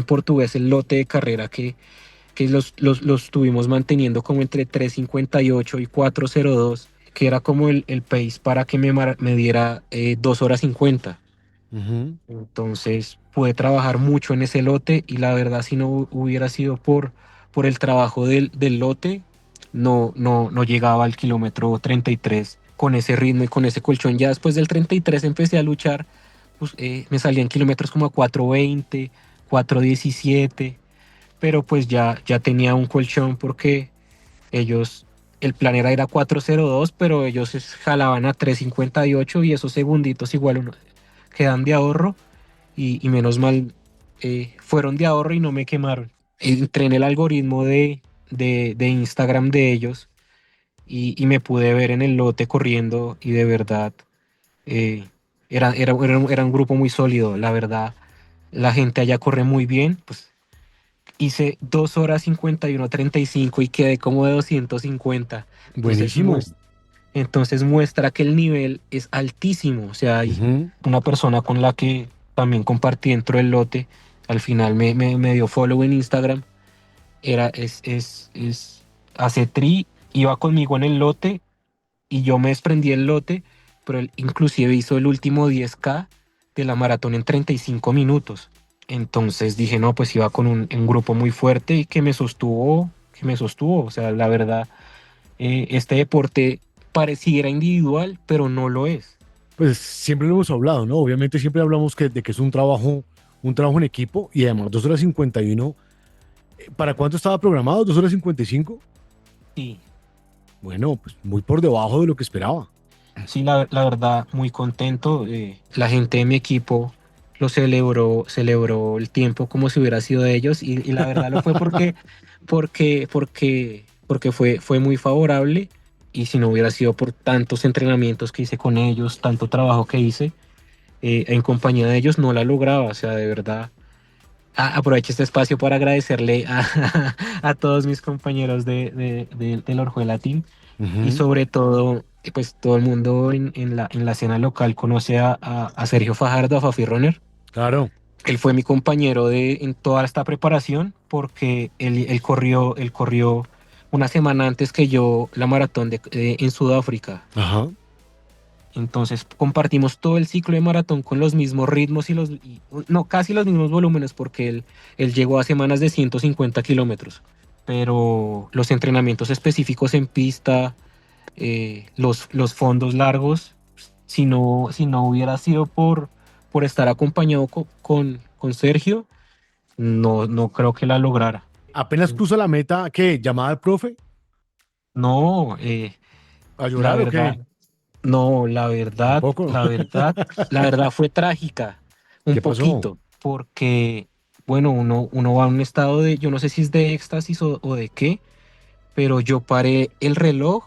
portugués, el lote de carrera que los estuvimos manteniendo como entre 3:58 y 4:02, que era como el pace para que me diera 2 horas 50. Ujú. Entonces pude trabajar mucho en ese lote y la verdad si no hubiera sido por el trabajo del lote, no llegaba al kilómetro 33 con ese ritmo y con ese colchón. Ya después del 33 empecé a luchar me salían kilómetros como a 4:20, 4:17, pero pues ya tenía un colchón porque ellos, el plan era ir a 4:02, pero ellos jalaban a 3:58 y esos segunditos igual uno quedan de ahorro y menos mal fueron de ahorro y no me quemaron. Entré en el algoritmo de Instagram de ellos y me pude ver en el lote corriendo y de verdad eh, era un grupo muy sólido, la verdad. La gente allá corre muy bien, pues hice 2 horas 51:35 y quedé como de 250. Entonces, Buenísimo. entonces muestra que el nivel es altísimo. O sea, hay Ujú. una persona con la que también compartí dentro del lote, al final me dio follow en Instagram, hace tri, iba conmigo en el lote y yo me desprendí del lote, pero él inclusive hizo el último 10K de la maratón en 35 minutos. Entonces dije, no, pues iba con un grupo muy fuerte y que me sostuvo. O sea, la verdad, este deporte pareciera individual, pero no lo es. Pues siempre lo hemos hablado, ¿no? Obviamente siempre hablamos de que es un trabajo en equipo y además 2 horas 51. ¿Para cuánto estaba programado? ¿2 horas 55? Sí, Bueno, pues muy por debajo de lo que esperaba. sí, la verdad, muy contento. La gente de mi equipo celebró el tiempo como si hubiera sido de ellos y la verdad lo fue porque fue muy favorable y si no hubiera sido por tantos entrenamientos que hice con ellos, tanto trabajo que hice en compañía de ellos, no la lograba. O sea, de verdad. Aprovecho este espacio para agradecerle a todos mis compañeros del Orjuela Team y Ujú. sobre todo, pues todo el mundo en la escena local conoce a Sergio Fajardo, a Fafi Runner. Claro. Él fue mi compañero en toda esta preparación porque él corrió una semana antes que yo la maratón en Sudáfrica. Ajá. Entonces compartimos todo el ciclo de maratón con los mismos ritmos no, casi los mismos volúmenes porque él llegó a semanas de 150 kilómetros. Pero los entrenamientos específicos en pista, los fondos largos, si no hubiera sido por estar acompañado con Sergio, no creo que la lograra. Apenas puso la meta, ¿qué? ¿Llamada al profe? No, ¿A la llorar o verdad, qué? no, la verdad fue trágica, un ¿Qué pasó? poquito, porque, bueno, uno va a un estado yo no sé si es de éxtasis o de qué, pero yo paré el reloj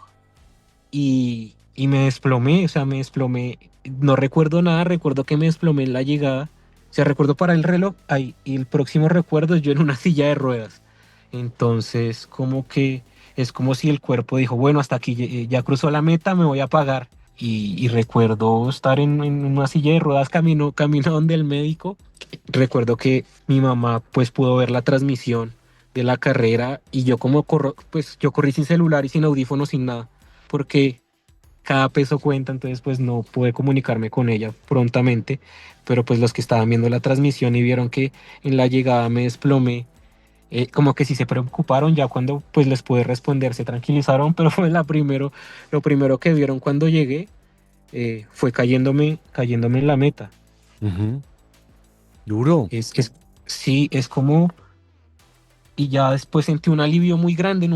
y me desplomé. O sea, me desplomé. No recuerdo nada, recuerdo que me desplomé en la llegada. O sea, recuerdo parar el reloj ahí, y el próximo recuerdo es yo en una silla de ruedas. Entonces, como que es como si el cuerpo dijo, bueno, hasta aquí ya cruzó la meta, me voy a apagar. Y recuerdo estar en una silla de ruedas, camino donde el médico. Recuerdo que mi mamá pues pudo ver la transmisión de la carrera y yo como corro, pues yo corrí sin celular y sin audífonos, sin nada, porque cada peso cuenta. Entonces pues no pude comunicarme con ella prontamente, pero pues los que estaban viendo la transmisión y vieron que en la llegada me desplomé, como que sí se preocuparon. Ya cuando pues les pude responder se tranquilizaron, pero fue lo primero que vieron cuando llegué, fue cayéndome en la meta. Ujú. Duro. Sí, es como, y ya después sentí un alivio muy grande.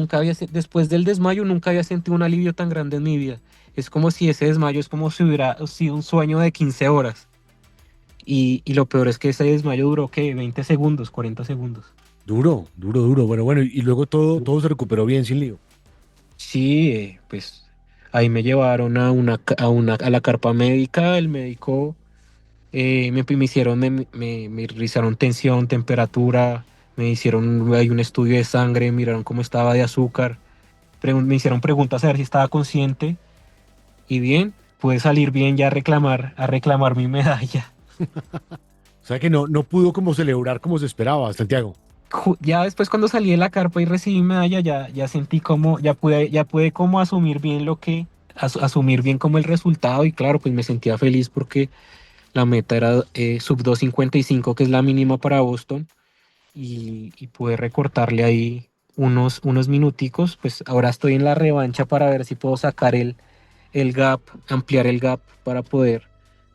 Después del desmayo, nunca había sentido un alivio tan grande en mi vida. Es como si ese desmayo es como si hubiera sido un sueño de 15 horas. Y lo peor es que ese desmayo duró, ¿qué? 20 segundos, 40 segundos. Duro, duro, duro. Bueno, bueno, y luego todo se recuperó bien sin lío. Sí, pues ahí me llevaron a la carpa médica. El médico me hicieron, me revisaron tensión, temperatura, me hicieron ahí un estudio de sangre, miraron cómo estaba de azúcar, me hicieron preguntas a ver si estaba consciente y bien, pude salir bien ya a reclamar mi medalla. O sea que no pudo como celebrar como se esperaba, Santiago. Ya después cuando salí de la carpa y recibí mi medalla, ya sentí como, ya pude como asumir bien asumir bien como el resultado. Y claro, pues me sentía feliz porque la meta era sub 2:55, que es la mínima para Boston, y pude recortarle ahí unos minuticos. Pues ahora estoy en la revancha para ver si puedo sacar el gap, ampliar el gap para poder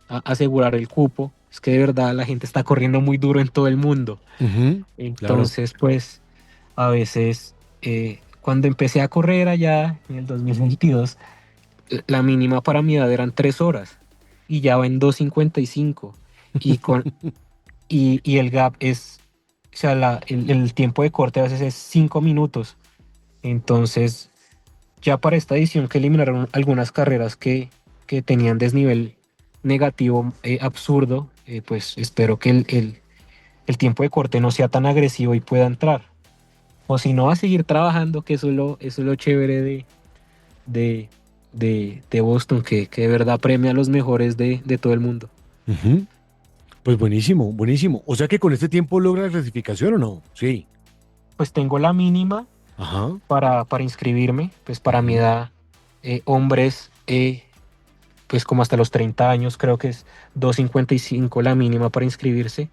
asegurar el cupo. es que de verdad la gente está corriendo muy duro en todo el mundo. Claro. Entonces, pues, a veces, cuando empecé a correr allá en el 2022, la mínima para mi edad eran 3 horas y ya va en 2:55 y, con, y el gap es, o sea, el tiempo de corte a veces es 5 minutos. Entonces, ya para esta edición que eliminaron algunas carreras que tenían desnivel negativo absurdo, pues espero que el tiempo de corte no sea tan agresivo y pueda entrar. O si no, a seguir trabajando, que eso es lo chévere de Boston, que de verdad premia a los mejores de todo el mundo. Ujú. Pues buenísimo, buenísimo. O sea que con este tiempo logra la clasificación o no. Sí. Pues tengo la mínima Ajá. para inscribirme, pues para mi Ujú. edad, hombres, pues como hasta los 30 años, creo que es 2:55 la mínima para inscribirse,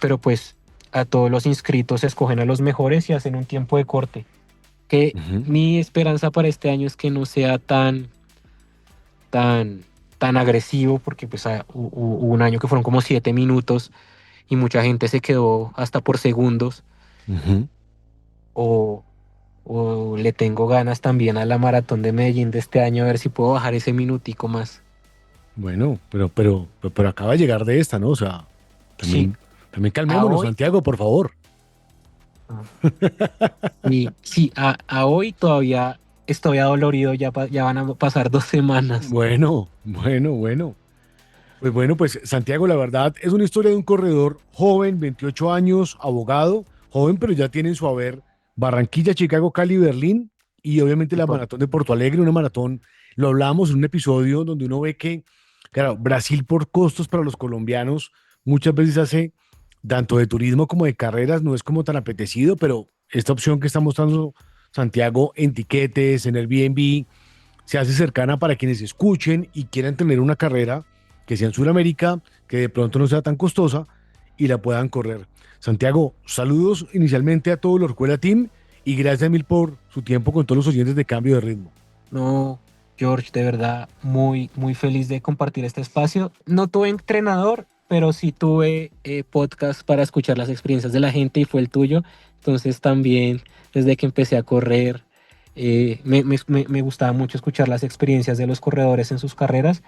pero pues a todos los inscritos escogen a los mejores y hacen un tiempo de corte. Que Ujú. mi esperanza para este año es que no sea tan, tan agresivo, porque pues hubo un año que fueron como 7 minutos y mucha gente se quedó hasta por segundos, Ujú. o, o le tengo ganas también a la maratón de Medellín de este año a ver si puedo bajar ese minutico más. Bueno, pero acaba de llegar de esta, ¿no? O sea, Sí, también a calmémonos, hoy, Santiago, por favor. y sí, a hoy todavía estoy adolorido, ya van a pasar 2 semanas. Bueno. Pues bueno, pues Santiago, la verdad es una historia de un corredor joven, 28 años, abogado, joven, pero ya tiene en su haber Barranquilla, Chicago, Cali, Berlín y obviamente la maratón de Porto Alegre, una maratón, lo hablábamos en un episodio donde uno ve que, claro, Brasil por costos para los colombianos muchas veces hace tanto de turismo como de carreras, no es como tan apetecido, pero esta opción que está mostrando Santiago en tiquetes, en Airbnb, se hace cercana para quienes escuchen y quieran tener una carrera que sea en Sudamérica, que de pronto no sea tan costosa y la puedan correr. Santiago, saludos inicialmente a todo el Orcuela Team y gracias mil por su tiempo con todos los oyentes de Cambio de Ritmo. No, George, de verdad, muy, muy feliz de compartir este espacio. No tuve entrenador, pero sí tuve podcast para escuchar las experiencias de la gente y fue el tuyo. Entonces también, desde que empecé a correr, me gustaba mucho escuchar las experiencias de los corredores en sus carreras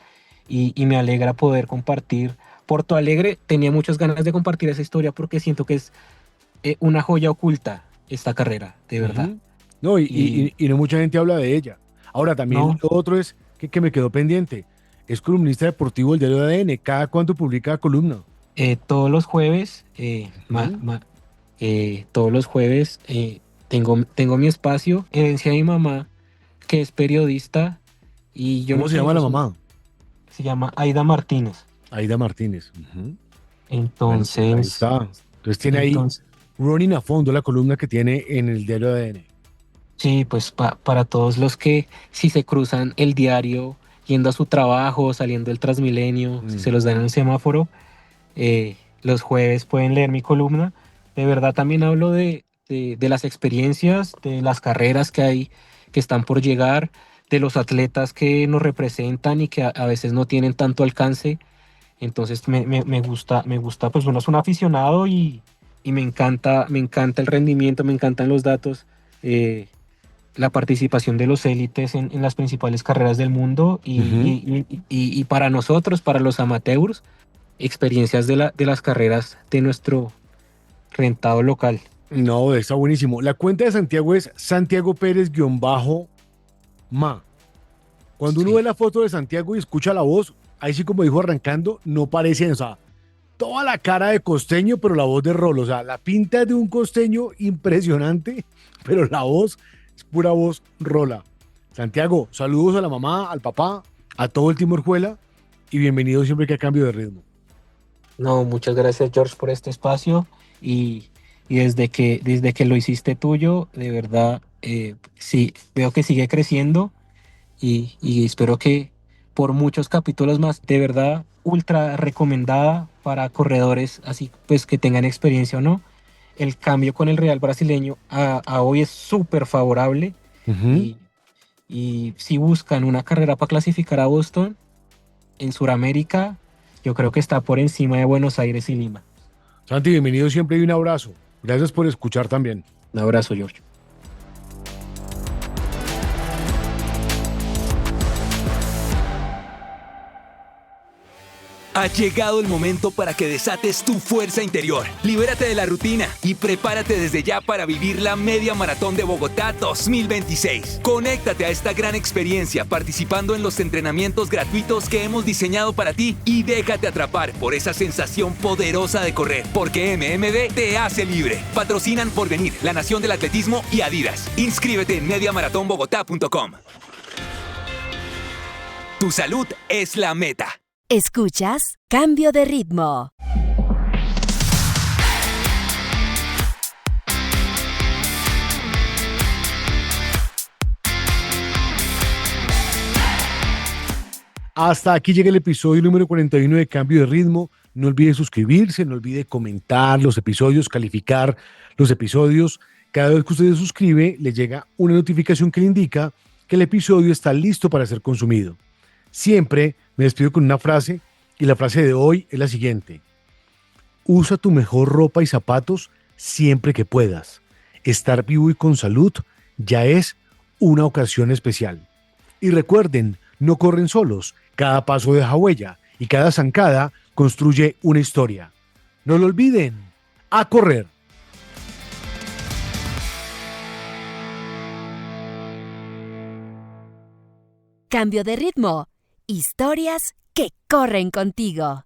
y me alegra poder compartir. Porto Alegre, tenía muchas ganas de compartir esa historia porque siento que es una joya oculta esta carrera, de verdad. Ujú. No, Y y no mucha gente habla de ella. Ahora, también no, lo otro es que me quedó pendiente. Es columnista deportivo del diario ADN. ¿Cada cuánto publica columna? todos los jueves, Ujú. todos los jueves tengo mi espacio, herencia de mi mamá, que es periodista, y yo ¿Cómo no se sé, llama eso la mamá? se llama Aida Martínez. Aida Martínez. Ujú. Bueno, pues ahí Entonces, está. Entonces tiene ahí entonces, running a fondo la columna que tiene en el diario ADN. sí, pues para todos los que si se cruzan el diario yendo a su trabajo, saliendo del Transmilenio, si Mm. se los dan en el semáforo, los jueves pueden leer mi columna. De verdad también hablo de las experiencias, de las carreras que hay, que están por llegar, de los atletas que nos representan y que a veces no tienen tanto alcance. Entonces me gusta, pues uno es un aficionado y me encanta el rendimiento, me encantan los datos, eh, la participación de los élites en las principales carreras del mundo Ujú. y para nosotros, para los amateurs, experiencias de las carreras de nuestro rentado local. No, está buenísimo. La cuenta de Santiago es Santiago Pérez-Ma. Cuando uno ve Sí, la foto de Santiago y escucha la voz, ahí sí como dijo arrancando, no parece, o sea, toda la cara de costeño, pero la voz de Rolo. O sea, la pinta es de un costeño impresionante, pero la voz es pura voz Rola. Santiago, saludos a la mamá, al papá, a todo el Team Orjuela y bienvenido siempre que a Cambio de Ritmo. no, muchas gracias George por este espacio y desde que lo hiciste tuyo, de verdad, sí, veo que sigue creciendo y espero que por muchos capítulos más, de verdad, ultra recomendada para corredores así pues que tengan experiencia o no. El cambio con el Real brasileño a hoy es súper favorable Ujú. y, y si buscan una carrera para clasificar a Boston en Sudamérica, yo creo que está por encima de Buenos Aires y Lima. Santi, bienvenido siempre y un abrazo. Gracias por escuchar también. Un abrazo, George. Ha llegado el momento para que desates tu fuerza interior. Libérate de la rutina y prepárate desde ya para vivir la Media Maratón de Bogotá 2026. Conéctate a esta gran experiencia participando en los entrenamientos gratuitos que hemos diseñado para ti y déjate atrapar por esa sensación poderosa de correr, porque MMD te hace libre. Patrocinan Porvenir, La Nación del Atletismo y Adidas. Inscríbete en mediamaratonbogotá.com. Tu salud es la meta. Escuchas Cambio de Ritmo. Hasta aquí llega el episodio número 41 de Cambio de Ritmo. No olvide suscribirse, no olvide comentar los episodios, calificar los episodios. Cada vez que usted se suscribe, le llega una notificación que le indica que el episodio está listo para ser consumido. Siempre me despido con una frase y la frase de hoy es la siguiente. Usa tu mejor ropa y zapatos siempre que puedas. Estar vivo y con salud ya es una ocasión especial. Y recuerden, no corren solos. Cada paso deja huella y cada zancada construye una historia. No lo olviden. ¡A correr! Cambio de Ritmo. Historias que corren contigo.